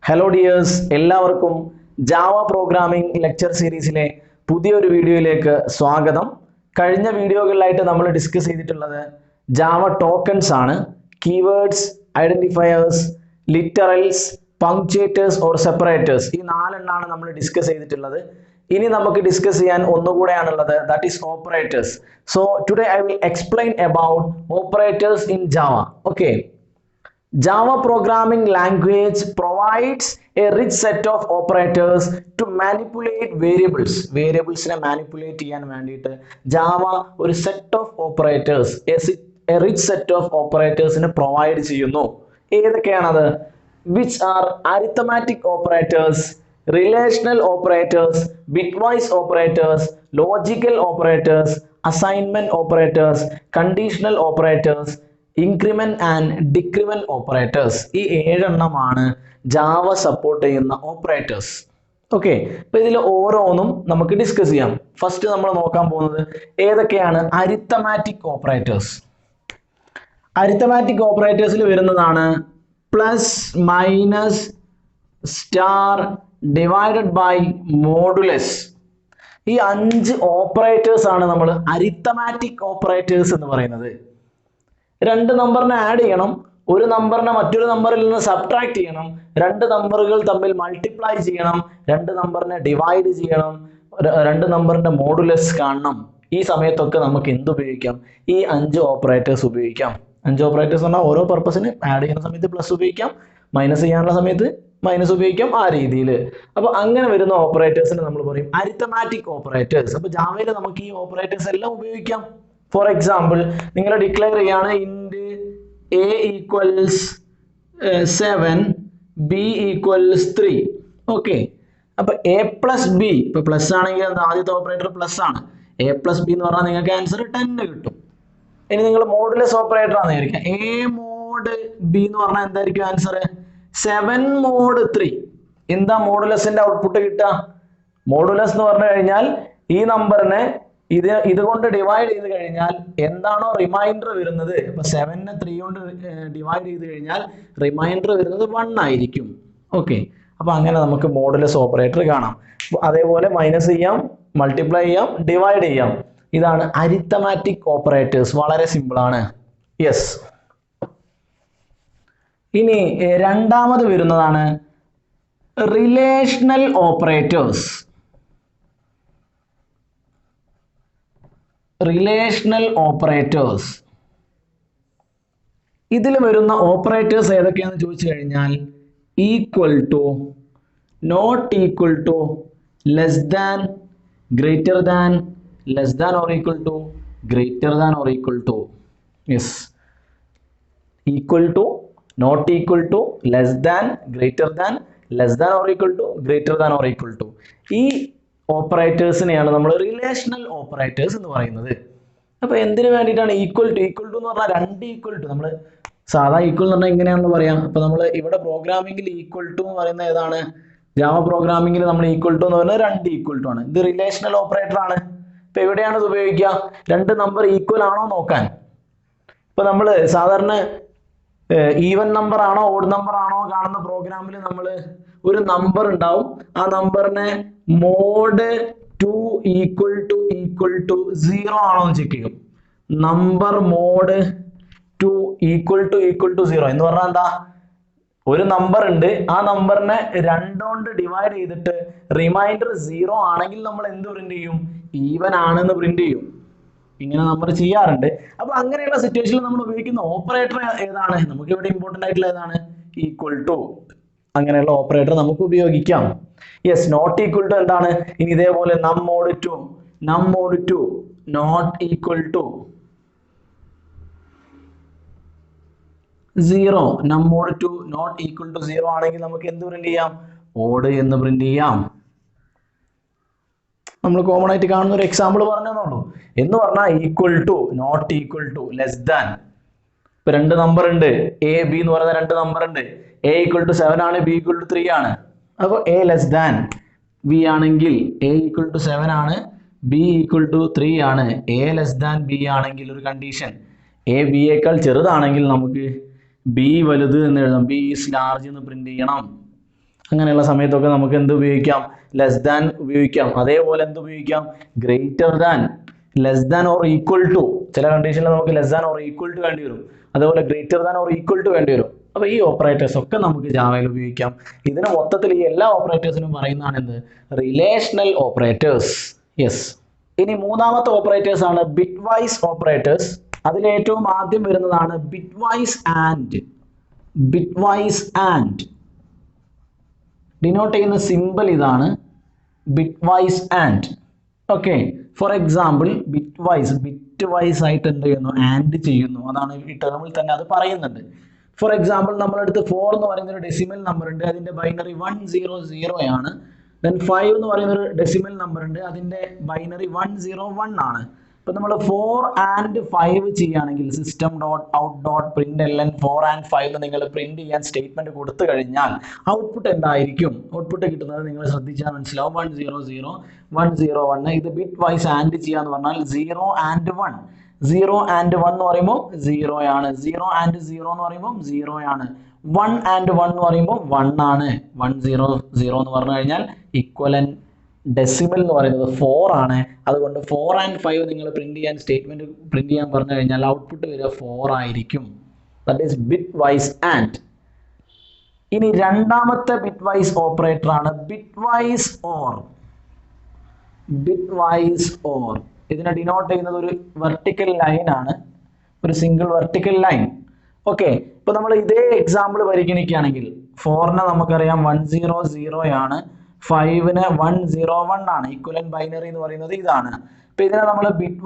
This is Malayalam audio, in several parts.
ഹലോ ഡിയേഴ്സ്, എല്ലാവർക്കും ജാവ പ്രോഗ്രാമിംഗ് ലെക്ചർ സീരീസിലെ പുതിയൊരു വീഡിയോയിലേക്ക് സ്വാഗതം. കഴിഞ്ഞ വീഡിയോകളിലായിട്ട് നമ്മൾ ഡിസ്കസ് ചെയ്തിട്ടുള്ളത് ജാവ ടോക്കൺസ് ആണ്. Keywords, identifiers, literals, punctuators or separators, ഈ നാലെണ്ണമാണ് നമ്മൾ ഡിസ്കസ് ചെയ്തിട്ടുള്ളത്. ഇനി നമുക്ക് ഡിസ്കസ് ചെയ്യാൻ ഒന്നുകൂടെയാണുള്ളത്, that is operators. So today I will explain about operators in Java. Okay, Java programming language provides a rich set of operators to manipulate variables. Variables ne manipulate ചെയ്യാൻ വേണ്ടിയിട്ട് Java ഒരു set of operators, a rich set of operators നെ provide ചെയ്യുന്നു. ഏതൊക്കെയാണത്? Which are arithmetic operators, relational operators, bitwise operators, logical operators, assignment operators, conditional operators, increment and decrement operators. ഈ 7 എണ്ണമാണ് ജാവ സപ്പോർട്ട് ചെയ്യുന്ന ഓപ്പറേറ്റേഴ്സ്. ഓക്കെ, അപ്പൊ ഇതിൽ ഓരോന്നും നമുക്ക് ഡിസ്കസ് ചെയ്യാം. ഫസ്റ്റ് നമ്മൾ നോക്കാൻ പോകുന്നത് ഏതൊക്കെയാണ് അരിത്തമാറ്റിക് ഓപ്പറേറ്റേഴ്സ്. അരിത്തമാറ്റിക് ഓപ്പറേറ്റേഴ്സിൽ വരുന്നതാണ് plus, minus, star, divided by, modulus. ഈ 5 ഓപ്പറേറ്റേഴ്സ് ആണ് നമ്മൾ അരിത്തമാറ്റിക് ഓപ്പറേറ്റേഴ്സ് എന്ന് പറയുന്നത്. രണ്ട് നമ്പറിനെ ആഡ് ചെയ്യണം, ഒരു നമ്പറിനെ മറ്റൊരു നമ്പറിൽ നിന്ന് സബ്ട്രാക്ട് ചെയ്യണം, രണ്ട് നമ്പറുകൾ തമ്മിൽ മൾട്ടിപ്ലൈ ചെയ്യണം, രണ്ട് നമ്പറിനെ ഡിവൈഡ് ചെയ്യണം, രണ്ട് നമ്പറിന്റെ മോഡുലസ് കാണണം. ഈ സമയത്തൊക്കെ നമുക്ക് എന്ത് ഉപയോഗിക്കാം? ഈ 5 ഓപ്പറേറ്റേഴ്സ് ഉപയോഗിക്കാം. 5 ഓപ്പറേറ്റേഴ്സ് പറഞ്ഞാൽ ഓരോ പർപ്പസിന് ആഡ് ചെയ്യുന്ന സമയത്ത് പ്ലസ് ഉപയോഗിക്കാം, മൈനസ് ചെയ്യാനുള്ള സമയത്ത് മൈനസ് ഉപയോഗിക്കാം, ആ രീതിയിൽ. അപ്പൊ അങ്ങനെ വരുന്ന ഓപ്പറേറ്റേഴ്സിന് നമ്മൾ പറയും അരിത്തമാറ്റിക് ഓപ്പറേറ്റേഴ്സ്. അപ്പൊ ജാവയിൽ നമുക്ക് ഈ ഓപ്പറേറ്റേഴ്സ് എല്ലാം ഉപയോഗിക്കാം. ഫോർ എക്സാമ്പിൾ, നിങ്ങൾ ഡിക്ലെയർ ചെയ്യാണ് ഇൻഡ് A equals 7, B equals 3. Okay, അപ്പൊ എ പ്ലസ് ബി, ഇപ്പൊ പ്ലസ് ആണെങ്കിൽ ആദ്യത്തെ ഓപ്പറേറ്റർ പ്ലസ് ആണ്. എ പ്ലസ് ബി എന്ന് പറഞ്ഞാൽ നിങ്ങൾക്ക് ആൻസർ 10 കിട്ടും. ഇനി നിങ്ങൾ മോഡുലസ് ഓപ്പറേറ്റർ ആണെന്ന് വിചാരിക്കാം. എ മോഡ് ബി എന്ന് പറഞ്ഞാൽ എന്തായിരിക്കും ആൻസർ? 7 മോഡ് 3. എന്താ മോഡുലസിന്റെ ഔട്ട്പുട്ട് കിട്ടുക? മോഡുലസ് എന്ന് പറഞ്ഞു കഴിഞ്ഞാൽ ഈ നമ്പറിനെ ഇതുകൊണ്ട് ഡിവൈഡ് ചെയ്ത് കഴിഞ്ഞാൽ എന്താണോ റിമൈൻഡർ വരുന്നത്, ഇപ്പൊ 7നെ 3 കൊണ്ട് ഡിവൈഡ് ചെയ്ത് കഴിഞ്ഞാൽ റിമൈൻഡർ വരുന്നത് 1 ആയിരിക്കും. ഓക്കെ, അപ്പൊ അങ്ങനെ നമുക്ക് മോഡുലസ് ഓപ്പറേറ്റർ കാണാം. അതേപോലെ മൈനസ് ചെയ്യാം, മൾട്ടിപ്ലൈ ചെയ്യാം, ഡിവൈഡ് ചെയ്യാം. ഇതാണ് അരിത്തമാറ്റിക് ഓപ്പറേറ്റേഴ്സ്. വളരെ സിമ്പിൾ ആണ്. യെസ്. ഇനി രണ്ടാമത് വരുന്നതാണ് റിലേഷണൽ ഓപ്പറേറ്റേഴ്സ്. റിലേഷണൽ ഓപ്പറേറ്റേഴ്സ്, ഇതിൽ വരുന്ന ഓപ്പറേറ്റേഴ്സ് ഏതൊക്കെയാണെന്ന് ചോദിച്ചു കഴിഞ്ഞാൽ equal to, not equal to, less than, greater than, less than or equal to, greater than or equal to. Yes, equal to, not equal to, less than, greater than, less than or equal to, greater than or equal to. ഈ ഓപ്പറേറ്റേഴ്സിനെയാണ് നമ്മൾ റിലേഷണൽ ഓപ്പറേറ്റേഴ്സ് എന്ന് പറയുന്നത്. അപ്പൊ എന്തിനു വേണ്ടിയിട്ടാണ് ഈക്വൽ ടു? ഈക്വൽ ടു എന്ന് പറഞ്ഞാൽ 2 ഈക്വൽ ടു. നമ്മൾ സാധാ ഈക്വൽ എന്ന് പറഞ്ഞാൽ ഇങ്ങനെയാണെന്ന് പറയാം. അപ്പൊ നമ്മൾ ഇവിടെ പ്രോഗ്രാമിംഗിൽ ഈക്വൽ ടു എന്ന് പറയുന്നത് ഏതാണ്? ജാവ പ്രോഗ്രാമിംഗിൽ നമ്മൾ ഈക്വൽ ടു എന്ന് പറയുന്നത് 2 ഈക്വൽ ടു ആണ്. ഇത് റിലേഷണൽ ഓപ്പറേറ്റർ ആണ്. ഇപ്പൊ എവിടെയാണ് ഇത് ഉപയോഗിക്കുക? 2 നമ്പർ ഈക്വൽ ആണോ നോക്കാൻ. ഇപ്പൊ നമ്മൾ സാധാരണ ഈവൻ നമ്പർ ആണോ ഓഡ് നമ്പർ ആണോ കാണുന്ന പ്രോഗ്രാമിൽ നമ്മൾ ഒരു നമ്പർ ഉണ്ടാവും. ആ നമ്പറിനെ മോഡ് 2 ഈക്വൽ ടു 0 ആണോ എന്ന് ചെക്ക് ചെയ്യും. നമ്പർ മോഡ് 2 ഈക്വൽ ടു 0 എന്ന് പറഞ്ഞാൽ എന്താ? ഒരു നമ്പർ ഉണ്ട്, ആ നമ്പറിനെ 2 കൊണ്ട് ഡിവൈഡ് ചെയ്തിട്ട് റിമൈൻഡർ 0 ആണെങ്കിൽ നമ്മൾ എന്ത് പ്രിന്റ് ചെയ്യും? ഈവൻ ആണെന്ന് പ്രിന്റ് ചെയ്യും. ഇങ്ങനെ നമ്മൾ ചെയ്യാറുണ്ട്. അപ്പൊ അങ്ങനെയുള്ള സിറ്റുവേഷനിൽ നമ്മൾ ഉപയോഗിക്കുന്ന ഓപ്പറേറ്റർ ഏതാണ്? നമുക്ക് ഇവിടെ ഇമ്പോർട്ടന്റ് ആയിട്ടുള്ള ഏതാണ്? Equal to. അങ്ങനെയുള്ള ഓപ്പറേറ്റർ നമുക്ക് ഉപയോഗിക്കാം. യെസ്, നോട്ട് ഈക്വൽ ടു എന്താണ്? ഇനി ഇതേപോലെ നം മോഡ് 2 നോട്ട് ഈക്വൽ ടു 0, നം മോഡ് 2 നോട്ട് ഈക്വൽ ടു 0 ആണെങ്കിൽ നമുക്ക് എന്ത് പ്രിന്റ് ചെയ്യാം? ഓഡ് എന്ന് പ്രിന്റ് ചെയ്യാം. നമ്മൾ കോമൺ ആയിട്ട് കാണുന്ന ഒരു എക്സാമ്പിൾ പറഞ്ഞതേ എന്ന് പറഞ്ഞാൽ equal to, not equal to, less than. ഇപ്പൊ 2 നമ്പർ ഉണ്ട്, എ ബി എന്ന് പറയുന്ന 2 നമ്പർ ഉണ്ട്. എ ഈക്വൽ ടു 7 ആണ്, ബി ഈക്വൽ ടു 3 ആണ്. അപ്പോൾ എ ലെസ് ദാൻ ബി ആണെങ്കിൽ എ ഈക്വൽ ടു 7 ആണ്, ബി ഈക്വൽ ടു 3 ആണ്. എ ലെസ് ദാൻ ബി ആണെങ്കിൽ ഒരു കണ്ടീഷൻ, എ ബിയേക്കാൾ ചെറുതാണെങ്കിൽ നമുക്ക് ബി വലുത് എന്ന് എഴുതാം. ബി ഈസ് ലാർജ് എന്ന് പ്രിന്റ് ചെയ്യണം. അങ്ങനെയുള്ള സമയത്തൊക്കെ നമുക്ക് എന്ത് ഉപയോഗിക്കാം? ലെസ് ദാൻ ഉപയോഗിക്കാം. അതേപോലെ എന്ത് ഉപയോഗിക്കാം? Greater than, less than or equal to. ചില കണ്ടീഷനിൽ നമുക്ക് less than or equal to വേണ്ടി വരും, അതുപോലെ greater than or equal to വേണ്ടി വരും. അപ്പോൾ ഈ ഓപ്പറേറ്റേഴ്സ് ഒക്കെ നമുക്ക് ജാവയിൽ ഉപയോഗിക്കാം. ഇതിന് മൊത്തത്തിൽ ഈ എല്ലാ ഓപ്പറേറ്റേഴ്സിനും പറയുന്നതാണ് എന്ത്? Relational operators. യെസ്. ഇനി മൂന്നാമത്തെ ഓപ്പറേറ്റേഴ്സ് ആണ് ബിറ്റ് വൈസ് ഓപ്പറേറ്റേഴ്സ്. അതിൽ ഏറ്റവും ആദ്യം വരുന്നതാണ് bitwise and. Bitwise and denote ചെയ്യുന്ന സിമ്പിൾ ഇതാണ്, bitwise and. Okay, for example bitwise ആയിട്ട് എന്ത് ചെയ്യുന്നു? ആൻഡ് ചെയ്യുന്നു. അതാണ് ഈ ടേമിൽ തന്നെ അത് പറയുന്നുണ്ട്. ഫോർ എക്സാമ്പിൾ നമ്മളെടുത്ത് 4 എന്ന് പറയുന്ന ഒരു ഡെസിമൽ നമ്പർ ഉണ്ട്, അതിന്റെ ബൈനറി 100 ആണ്. ദെൻ 5 എന്ന് പറയുന്ന ഒരു ഡെസിമൽ നമ്പർ ഉണ്ട്, അതിന്റെ ബൈനറി 101 ആണ്. ഇപ്പൊ നമ്മൾ 4 ആൻഡ് 5 ചെയ്യുകയാണെങ്കിൽ system dot out dot println 4 and 5 നിങ്ങൾ പ്രിന്റ് ചെയ്യാൻ സ്റ്റേറ്റ്മെന്റ് കൊടുത്തു കഴിഞ്ഞാൽ ഔട്ട്പുട്ട് എന്തായിരിക്കും? ഔട്ട്പുട്ട് കിട്ടുന്നത് നിങ്ങൾ ശ്രദ്ധിച്ചാൽ മനസ്സിലാവും, 100 101. ഇത് ബിറ്റ് വൈസ് ആൻഡ് ചെയ്യാന്ന് പറഞ്ഞാൽ 0 ആൻഡ് 1. 0 ആൻഡ് 1 എന്ന് പറയുമ്പോൾ 0 ആണ്, 0 ആൻഡ് 0 എന്ന് പറയുമ്പോൾ 0 ആണ്, 1 ആൻഡ് 1 എന്ന് പറയുമ്പോൾ 1 ആണ്. 100 എന്ന് പറഞ്ഞു കഴിഞ്ഞാൽ ഇക്വലൻ ഡെസിമൽ എന്ന് പറയുന്നത് 4 ആണ്. അതുകൊണ്ട് 4 ആൻഡ് 5 നിങ്ങൾ പ്രിന്റ് ചെയ്യാൻ സ്റ്റേറ്റ്മെന്റ് പ്രിന്റ് ചെയ്യാൻ പറഞ്ഞു കഴിഞ്ഞാൽ ഔട്ട്പുട്ട് വരിക 4 ആയിരിക്കും. That is bitwise and. ഇനി രണ്ടാമത്തെ ബിറ്റ് വൈസ് ഓപ്പറേറ്റർ ആണ് bitwise or. Bitwise or ഇതിനെ ഡിനോട്ട് ചെയ്യുന്നത് ഒരു വെർട്ടിക്കൽ ലൈൻ ആണ്, ഒരു സിംഗിൾ വെർട്ടിക്കൽ ലൈൻ. ഓക്കെ, ഇപ്പൊ നമ്മൾ ഇതേ എക്സാമ്പിൾ പരിഗണിക്കുകയാണെങ്കിൽ 4നെ നമുക്കറിയാം 100 ആണ്, 5ന് 101 ആണ്. ഈക്വലന്റ് ബൈനറി എന്ന് പറയുന്നത് ഇതാണ്. ഇപ്പൊ ഇതിനെ നമ്മൾ ബിറ്റ്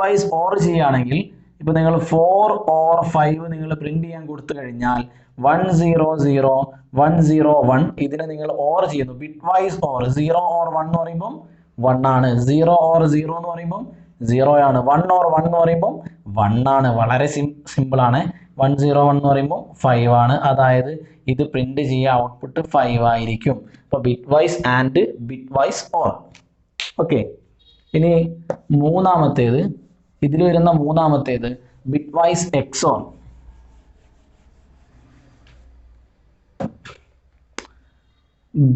വൈസ് ഓർ ചെയ്യുകയാണെങ്കിൽ ഇപ്പൊ നിങ്ങൾ 4 ഓർ 5 നിങ്ങൾ പ്രിന്റ് ചെയ്യാൻ കൊടുത്തു കഴിഞ്ഞാൽ 100 101 ഇതിനെ നിങ്ങൾ ഓർ ചെയ്യുന്നു. ബിറ്റ് വൈസ് ഓർ 0 ഓർ 1 എന്ന് പറയുമ്പോൾ 1 ആണ്, 0 ഓർ 0 എന്ന് പറയുമ്പോൾ 0 ആണ്, 1 ഓർ 1 എന്ന് പറയുമ്പോൾ 1 ആണ്. വളരെ സിമ്പിൾ ആണ്. 101 എന്ന് പറയുമ്പോൾ 5 ആണ്. അതായത് ഇത് പ്രിന്റ് ചെയ്യുക ഔട്ട്പുട്ട് 5 ആയിരിക്കും. അപ്പൊ bitwise and bitwise or. Okay, ഇനി മൂന്നാമത്തേത്, ഇതിൽ വരുന്ന മൂന്നാമത്തേത് bitwise XOR.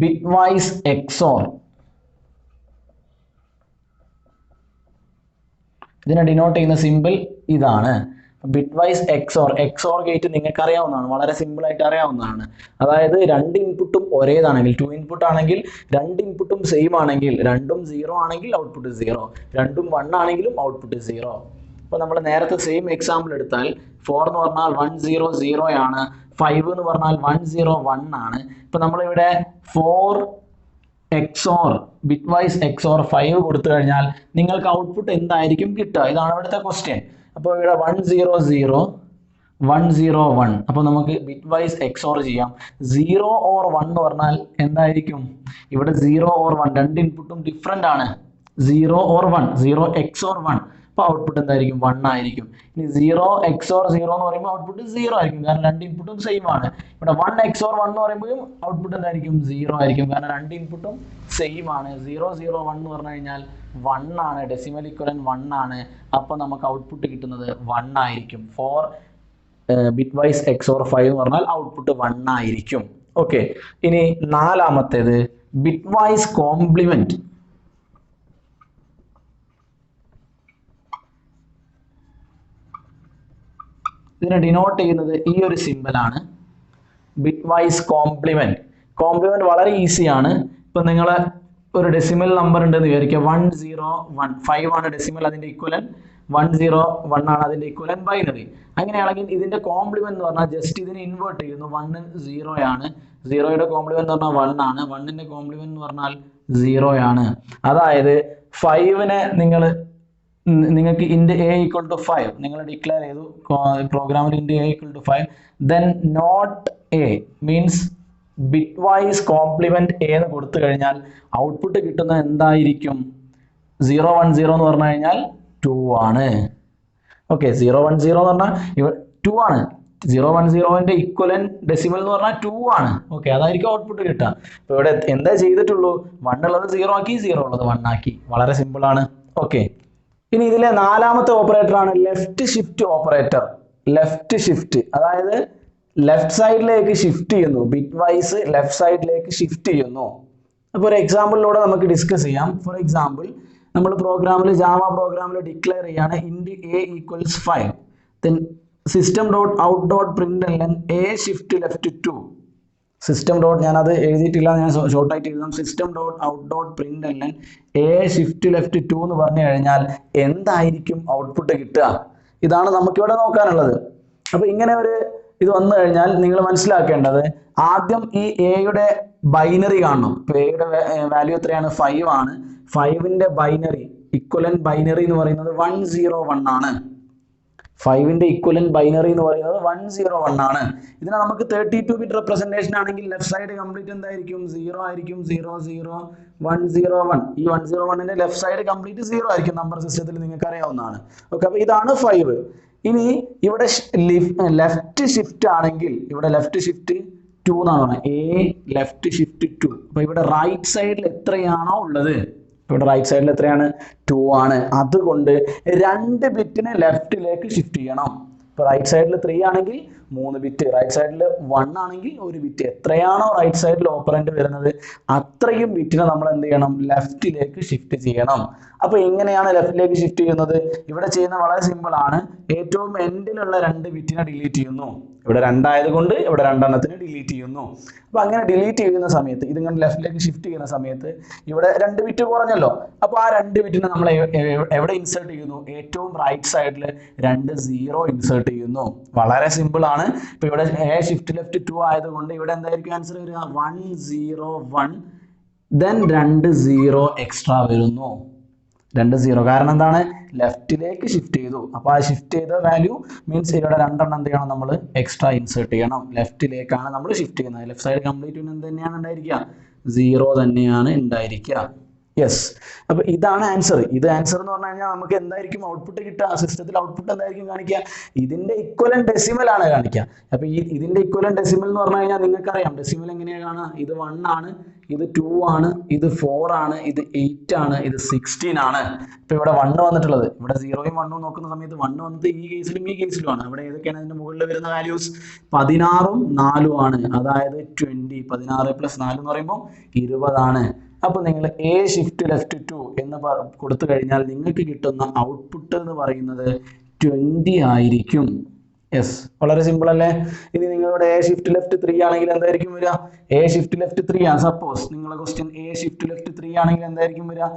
Bitwise XOR ഇതിനെ ഡിനോട്ട് ചെയ്യുന്ന സിമ്പിൾ ഇതാണ്, bitwise XOR. XOR gate നിങ്ങൾക്ക് അറിയാവുന്നതാണ്, വളരെ സിമ്പിൾ ആയിട്ട് അറിയാവുന്നതാണ്. അതായത് രണ്ട് ഇൻപുട്ടും ഒരേതാണെങ്കിൽ, 2 ഇൻപുട്ട് ആണെങ്കിൽ രണ്ട് ഇൻപുട്ടും സെയിം ആണെങ്കിൽ, രണ്ടും 0 ആണെങ്കിൽ ഔട്ട്പുട്ട് 0, രണ്ടും 1 ആണെങ്കിലും ഔട്ട്പുട്ട് 0. അപ്പൊ നമ്മൾ നേരത്തെ സെയിം എക്സാമ്പിൾ എടുത്താൽ 4 എന്ന് പറഞ്ഞാൽ 100 ആണ്, 5 എന്ന് പറഞ്ഞാൽ 101 ആണ്. ഇപ്പൊ നമ്മളിവിടെ 4 എക്സോർ ബിറ്റ് വൈസ് എക്സോർ 5 കൊടുത്തു കഴിഞ്ഞാൽ നിങ്ങൾക്ക് ഔട്ട്പുട്ട് എന്തായിരിക്കും കിട്ടുക? ഇതാണ് ഇവിടുത്തെ ക്വസ്റ്റ്യൻ. അപ്പോൾ ഇവിടെ 100 101. അപ്പോൾ നമുക്ക് ബിറ്റ് വൈസ് എക്സോർ ചെയ്യാം. 0 ഓർ 1 എന്ന് പറഞ്ഞാൽ എന്തായിരിക്കും? ഇവിടെ 0 ഓർ 1 രണ്ട് ഇൻപുട്ടും ഡിഫറെന്റ് ആണ്. 0 ഓർ 1, 0 എക്സോർ 1, അപ്പോൾ ഔട്ട്പുട്ട് എന്തായിരിക്കും? 1 ആയിരിക്കും. ഇനി 0 എക്സോർ 0 എന്ന് പറയുമ്പോൾ ഔട്ട്പുട്ട് 0 ആയിരിക്കും, കാരണം രണ്ട് ഇൻപുട്ടും സെയിം ആണ്. ഇവിടെ 1 എക്സോർ 1 എന്ന് പറയുമ്പോഴും ഔട്ട്പുട്ട് എന്തായിരിക്കും? 0 ആയിരിക്കും, കാരണം രണ്ട് ഇൻപുട്ടും സെയിം ആണ്. 0 0 1 എന്ന് പറഞ്ഞു കഴിഞ്ഞാൽ 1 ആണ്, ഡെസിമൽ ഇക്വലന്റ് 1 ആണ്. അപ്പോൾ നമുക്ക് ഔട്ട്പുട്ട് കിട്ടുന്നത് 1 ആയിരിക്കും. ഫോർ ബിറ്റ് വൈസ് എക്സോർ 5 എന്ന് പറഞ്ഞാൽ ഔട്ട്പുട്ട് 1 ആയിരിക്കും. ഓക്കെ, ഇനി നാലാമത്തേത് ബിറ്റ് വൈസ് കോംപ്ലിമെന്റ്. ഇതിനെ ഡിനോട്ട് ചെയ്യുന്നത് ഈ ഒരു സിമ്പിൾ ആണ്, ബിറ്റ് വൈസ് കോംപ്ലിമെന്റ്. കോംപ്ലിമെന്റ് വളരെ ഈസിയാണ്. ഇപ്പൊ നിങ്ങൾ ഒരു ഡെസിമൽ നമ്പർ ഉണ്ടെന്ന് വിചാരിക്കുക, 101, 5 ആണ് ഡെസിമൽ, അതിന്റെ ഇക്വലന്റ് 101 ആണ് അതിന്റെ ഇക്വലന്റ് ബൈനറി. അങ്ങനെയാണെങ്കിൽ ഇതിന്റെ കോംപ്ലിമെന്റ് എന്ന് പറഞ്ഞാൽ ജസ്റ്റ് ഇതിനെ ഇൻവേർട്ട് ചെയ്യുന്നു. 1 0 ആണ്, 0യുടെ കോംപ്ലിമെന്റ് എന്ന് പറഞ്ഞാൽ 1 ആണ്, 1ന്റെ കോംപ്ലിമെന്റ് എന്ന് പറഞ്ഞാൽ 0 ആണ്. അതായത് 5നെ നിങ്ങൾക്ക് ഇൻഡ് എ ഈക്വൽ ടു 5 നിങ്ങൾ ഡിക്ലെയർ ചെയ്തു പ്രോഗ്രാമിൽ, int A equal to 5, then not A means bitwise complement A എന്ന് കൊടുത്തു കഴിഞ്ഞാൽ ഔട്ട്പുട്ട് കിട്ടുന്നത് എന്തായിരിക്കും? 010 എന്ന് പറഞ്ഞു കഴിഞ്ഞാൽ 2 ആണ്. ഓക്കെ, 010 എന്ന് പറഞ്ഞാൽ 2 ആണ്. 010ന്റെ ഇക്വലന്റ് ഡെസിമൽ എന്ന് പറഞ്ഞാൽ 2 ആണ്. ഓക്കെ, അതായിരിക്കും ഔട്ട്പുട്ട് കിട്ടുക. അപ്പൊ ഇവിടെ എന്താ ചെയ്തിട്ടുള്ളൂ? 1 ഉള്ളത് 0 ആക്കി, 0 ഉള്ളത് 1 ആക്കി. വളരെ സിമ്പിൾ ആണ്. ഓക്കെ, ഇനി ഇതിലെ നാലാമത്തെ ഓപ്പറേറ്റർ ആണ് left shift operator. Left shift, അതായത് ലെഫ്റ്റ് സൈഡിലേക്ക് ഷിഫ്റ്റ് ചെയ്യുന്നു, ബിറ്റ് വൈസ് ലെഫ്റ്റ് സൈഡിലേക്ക് ഷിഫ്റ്റ് ചെയ്യുന്നു. അപ്പോൾ ഒരു എക്സാമ്പിളിലൂടെ നമുക്ക് ഡിസ്കസ് ചെയ്യാം. ഫോർ എക്സാമ്പിൾ നമ്മൾ പ്രോഗ്രാമിൽ ജാവ പ്രോഗ്രാമിൽ ഡിക്ലെയർ ചെയ്യാണ് int a equals 5, then system dot out dot println a shift left 2. System dot ഞാനത് എഴുതിയിട്ടില്ല, ഞാൻ ഷോർട്ടായിട്ട് എഴുതാം. System dot out dot println a shift left 2 എന്ന് പറഞ്ഞു കഴിഞ്ഞാൽ എന്തായിരിക്കും ഔട്ട്പുട്ട് കിട്ടുക? ഇതാണ് നമുക്കിവിടെ നോക്കാനുള്ളത്. അപ്പോൾ ഇങ്ങനെ ഒരു ഇത് വന്നു കഴിഞ്ഞാൽ നിങ്ങൾ മനസ്സിലാക്കേണ്ടത് ആദ്യം ഈ എയുടെ ബൈനറി കാണണം. ഇപ്പോൾ എയുടെ വാല്യൂ എത്രയാണ്? 5 ആണ്. 5ന്റെ ബൈനറി ഇക്വലന്റ് ബൈനറി എന്ന് പറയുന്നത് 101 ആണ്. 5ന്റെ ഇക്വലന്റ് ബൈനറി എന്ന് പറയുന്നത് 101 ആണ്. ഇതിനെ നമുക്ക് 32 ബിറ്റ് റെപ്രസെന്റേഷൻ ആണെങ്കിൽ ലെഫ്റ്റ് സൈഡ് കംപ്ലീറ്റ് എന്തായിരിക്കും? 0 ആയിരിക്കും. 0 0 101. ഈ 101ന്റെ ലെഫ്റ്റ് സൈഡ് കംപ്ലീറ്റ് 0 ആയിരിക്കും. നമ്പർ സിസ്റ്റത്തിൽ നിങ്ങൾക്ക് അറിയാവുന്നതാണ്. ഓക്കെ, അപ്പോൾ ഇതാണ് 5. ഇനി ഇവിടെ ലെഫ്റ്റ് ഷിഫ്റ്റ് ആണെങ്കിൽ ഇവിടെ ലെഫ്റ്റ് ഷിഫ്റ്റ് 2 എന്നാണ് പറയുന്നത്. A left shift 2. അപ്പൊ ഇവിടെ റൈറ്റ് സൈഡിൽ എത്രയാണോ ഉള്ളത്, ഇവിടെ റൈറ്റ് സൈഡിൽ എത്രയാണ്? 2 ആണ്. അതുകൊണ്ട് 2 ബിറ്റിനെ ലെഫ്റ്റിലേക്ക് ഷിഫ്റ്റ് ചെയ്യണം. ഇപ്പൊ റൈറ്റ് സൈഡിൽ 3 ആണെങ്കിൽ 3 ബിറ്റ്, റൈറ്റ് സൈഡിൽ 1 ആണെങ്കിൽ 1 ബിറ്റ്. എത്രയാണോ റൈറ്റ് സൈഡിൽ ഓപ്പറൻഡ് വരുന്നത് അത്രയും ബിറ്റിനെ നമ്മൾ എന്ത് ചെയ്യണം? ലെഫ്റ്റിലേക്ക് ഷിഫ്റ്റ് ചെയ്യണം. അപ്പൊ എങ്ങനെയാണ് ലെഫ്റ്റിലേക്ക് ഷിഫ്റ്റ് ചെയ്യുന്നത്? ഇവിടെ ചെയ്യുന്ന വളരെ സിമ്പിൾ ആണ്. ഏറ്റവും എൻഡിലുള്ള 2 ബിറ്റിനെ ഡിലീറ്റ് ചെയ്യുന്നു. ഇവിടെ 2 ആയതുകൊണ്ട് ഇവിടെ 2 എണ്ണത്തിന് ഡിലീറ്റ് ചെയ്യുന്നു. അപ്പൊ അങ്ങനെ ഡിലീറ്റ് ചെയ്യുന്ന സമയത്ത് ഇതിങ്ങനെ ലെഫ്റ്റിലേക്ക് ഷിഫ്റ്റ് ചെയ്യുന്ന സമയത്ത് ഇവിടെ 2 ബിറ്റ് കുറഞ്ഞല്ലോ. അപ്പൊ ആ 2 ബിറ്റിനെ നമ്മൾ എവിടെ ഇൻസേർട്ട് ചെയ്യുന്നു? ഏറ്റവും റൈറ്റ് സൈഡിൽ 2 0 ഇൻസേർട്ട് ചെയ്യുന്നു. വളരെ സിമ്പിൾ ആണ്. ഇപ്പൊ ഇവിടെ എ ഷിഫ്റ്റ് ലെഫ്റ്റ് 2 ആയതുകൊണ്ട് ഇവിടെ എന്തായിരിക്കും ആൻസർ വരിക? 101. ദെൻ 2 0 എക്സ്ട്രാ വരുന്നു. 2 0 കാരണം എന്താണ്? ലെഫ്റ്റിലേക്ക് ഷിഫ്റ്റ് ചെയ്തു. അപ്പോൾ ആ ഷിഫ്റ്റ് ചെയ്ത വാല്യൂ മീൻസ് ഇവിടെ 2 എണ്ണം എന്ത് ചെയ്യണം? നമ്മൾ എക്സ്ട്രാ ഇൻസേർട്ട് ചെയ്യണം. ലെഫ്റ്റിലേക്കാണ് നമ്മൾ ഷിഫ്റ്റ് ചെയ്യുന്നത്. ലെഫ്റ്റ് സൈഡ് കംപ്ലീറ്റ് എന്ത് തന്നെയാണ് ഉണ്ടായിരിക്കുക? 0 തന്നെയാണ് ഉണ്ടായിരിക്കുക. യെസ്, അപ്പൊ ഇതാണ് ആൻസർ. ഇത് ആൻസർ എന്ന് പറഞ്ഞു കഴിഞ്ഞാൽ നമുക്ക് എന്തായിരിക്കും ഔട്ട്പുട്ട് കിട്ടുക? സിസ്റ്റത്തിൽ ഔട്ട്പുട്ട് എന്തായിരിക്കും കാണിക്കുക? ഇതിന്റെ ഇക്വലന്റ് ഡെസിമൽ ആണ് കാണിക്കുക. അപ്പൊ ഇതിന്റെ ഇക്വലന്റ് ഡെസിമൽ എന്ന് പറഞ്ഞു കഴിഞ്ഞാൽ നിങ്ങൾക്കറിയാം ഡെസിമൽ എങ്ങനെയാണ് കാണുക? ഇത് 1 ആണ്, ഇത് 2 ആണ്, ഇത് 4 ആണ്, ഇത് 8 ആണ്, ഇത് 16 ആണ്. ഇപ്പൊ ഇവിടെ 1 വന്നിട്ടുള്ളത്, ഇവിടെ 0യും 1ഉം നോക്കുന്ന സമയത്ത് 1 വന്നത് ഈ കേസിലും ഈ കേസിലും ആണ്. അവിടെ ഏതൊക്കെയാണ് അതിന്റെ മുകളിൽ വരുന്ന വാല്യൂസ്? 16ഉം 4ഉം ആണ്. അതായത് 20. 16 + 4 എന്ന് പറയുമ്പോൾ 20 ആണ്. അപ്പൊ നിങ്ങൾ എ ഷിഫ്റ്റ് ലെഫ്റ്റ് 2 എന്ന് കൊടുത്തു കഴിഞ്ഞാൽ നിങ്ങൾക്ക് കിട്ടുന്ന ഔട്ട്പുട്ട് എന്ന് പറയുന്നത് 20 ആയിരിക്കും. യെസ്, വളരെ സിമ്പിൾ അല്ലേ? ഇനി നിങ്ങളുടെ എ ഷിഫ്റ്റ് ലെഫ്റ്റ് 3 ആണെങ്കിൽ എന്തായിരിക്കും വരിക? എ ഷിഫ്റ്റ് ലെഫ്റ്റ് 3 ആണ്. സപ്പോസ് നിങ്ങളുടെ ക്വസ്റ്റ്യൻ എ ഷിഫ്റ്റ് ലെഫ്റ്റ് 3 ആണെങ്കിൽ എന്തായിരിക്കും വരിക?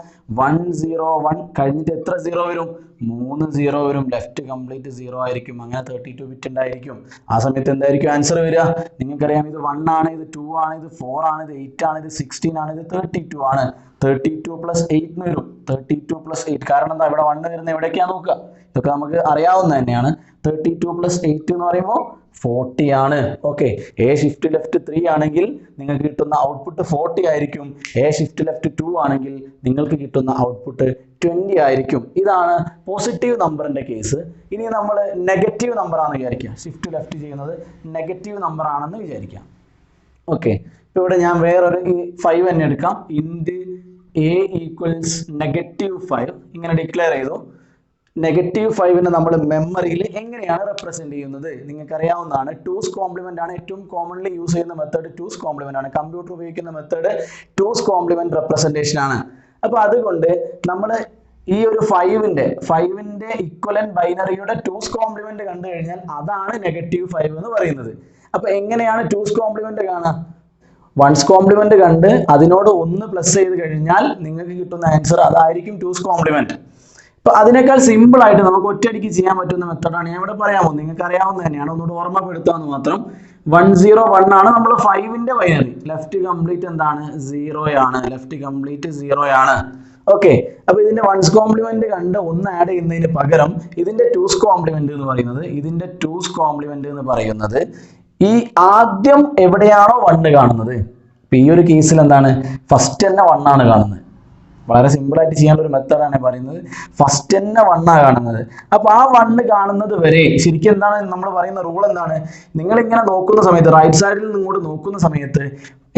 101 കഴിഞ്ഞിട്ട് എത്ര 0 വരും? 3 0 വരും. ലെഫ്റ്റ് കംപ്ലീറ്റ് 0 ആയിരിക്കും. അങ്ങനെ 32 ബിറ്റ് ഉണ്ടായിരിക്കും. ആ സമയത്ത് എന്തായിരിക്കും ആൻസർ വരിക? നിങ്ങൾക്കറിയാം ഇത് 1 ആണ്, ഇത് 2 ആണ്, ഇത് 4 ആണ്, ഇത് 8 ആണ്, ഇത് 16 ആണ്, ഇത് 32 ആണ്. 32 + 8 വരും. 32 + 8 കാരണം എന്താ? ഇവിടെ 1 വരുന്നത് എവിടേക്കാണ് നോക്കുക? ഇതൊക്കെ നമുക്ക് അറിയാവുന്ന തന്നെയാണ്. 32 + 8 എന്ന് പറയുമ്പോൾ 40 ആണ്. ഓക്കെ, എ ഷിഫ്റ്റ് ലെഫ്റ്റ് 3 ആണെങ്കിൽ നിങ്ങൾക്ക് കിട്ടുന്ന ഔട്ട്പുട്ട് 40 ആയിരിക്കും. എ ഷിഫ്റ്റ് ലെഫ്റ്റ് 2 ആണെങ്കിൽ നിങ്ങൾക്ക് കിട്ടുന്ന ഔട്ട്പുട്ട് 20 ആയിരിക്കും. ഇതാണ് പോസിറ്റീവ് നമ്പറിന്റെ കേസ്. ഇനി നമ്മൾ നെഗറ്റീവ് നമ്പർ ആണെന്ന് വിചാരിക്കുക. ഷിഫ്റ്റ് ലെഫ്റ്റ് ചെയ്യുന്നത് നെഗറ്റീവ് നമ്പർ ആണെന്ന് വിചാരിക്കാം. ഓക്കെ, ഇപ്പൊ ഇവിടെ ഞാൻ വേറൊരു 5 തന്നെ എടുക്കാം. ഇൻറ്റ് എ ഈക്വൽസ് -5 ഇങ്ങനെ ഡിക്ലെയർ ചെയ്തു. -5നെ നമ്മൾ മെമ്മറിയിൽ എങ്ങനെയാണ് റെപ്രസെന്റ് ചെയ്യുന്നത്? നിങ്ങൾക്ക് അറിയാവുന്നതാണ്. 2's കോംപ്ലിമെന്റ് ആണ് ഏറ്റവും കോമൺലി യൂസ് ചെയ്യുന്ന മെത്തേഡ്. 2's കോംപ്ലിമെന്റ് ആണ്. കമ്പ്യൂട്ടർ ഉപയോഗിക്കുന്ന മെത്തേഡ് 2's കോംപ്ലിമെന്റ് റെപ്രസെന്റേഷൻ ആണ്. അപ്പൊ അതുകൊണ്ട് നമ്മൾ ഈ ഒരു 5ന്റെ ഇക്വലന്റ് ബൈനറിയുടെ 2's കോംപ്ലിമെന്റ് കണ്ടു കഴിഞ്ഞാൽ അതാണ് -5 എന്ന് പറയുന്നത്. അപ്പൊ എങ്ങനെയാണ് 2's കോംപ്ലിമെന്റ് കാണുക? 1's കോംപ്ലിമെന്റ് കണ്ട് അതിനോട് 1 പ്ലസ് ചെയ്ത് കഴിഞ്ഞാൽ നിങ്ങൾക്ക് കിട്ടുന്ന ആൻസർ അതായിരിക്കും 2's കോംപ്ലിമെന്റ്. അപ്പൊ അതിനേക്കാൾ സിമ്പിൾ ആയിട്ട് നമുക്ക് ഒറ്റയടിക്ക് ചെയ്യാൻ പറ്റുന്ന മെത്തേഡാണ് ഞാൻ ഇവിടെ പറയാൻ പോകുന്നത്. നിങ്ങൾക്ക് അറിയാവുന്ന തന്നെയാണ്, ഒന്നുകൂടി ഓർമ്മപ്പെടുത്താന്ന് മാത്രം. 101 ആണ് നമ്മൾ 5ന്റെ ബൈനറി. ലെഫ്റ്റ് കംപ്ലീറ്റ് എന്താണ്? 0 ആണ്. ലെഫ്റ്റ് കംപ്ലീറ്റ് 0 ആണ്. ഓക്കെ, അപ്പൊ ഇതിന്റെ 1's കോംപ്ലിമെന്റ് കണ്ട് 1 ആഡ് ചെയ്യുന്നതിന് പകരം ഇതിന്റെ 2's കോംപ്ലിമെന്റ് എന്ന് പറയുന്നത് ഈ ആദ്യം എവിടെയാണോ 1 കാണുന്നത്, ഇപ്പൊ ഈ ഒരു കേസിൽ എന്താണ്? ഫസ്റ്റ് തന്നെ 1 ആണ് കാണുന്നത്. വളരെ സിമ്പിൾ ആയിട്ട് ചെയ്യാനുള്ള ഒരു മെത്തേഡാണ് പറയുന്നത്. ഫസ്റ്റ് തന്നെ 1 ആണ് കാണുന്നത്. അപ്പൊ ആ 1 കാണുന്നത് വരെ ശരിക്കും എന്താണ് നമ്മൾ പറയുന്ന റൂൾ എന്താണ്? നിങ്ങൾ ഇങ്ങനെ നോക്കുന്ന സമയത്ത് റൈറ്റ് സൈഡിൽ നിന്ന് ഇങ്ങോട്ട് നോക്കുന്ന സമയത്ത്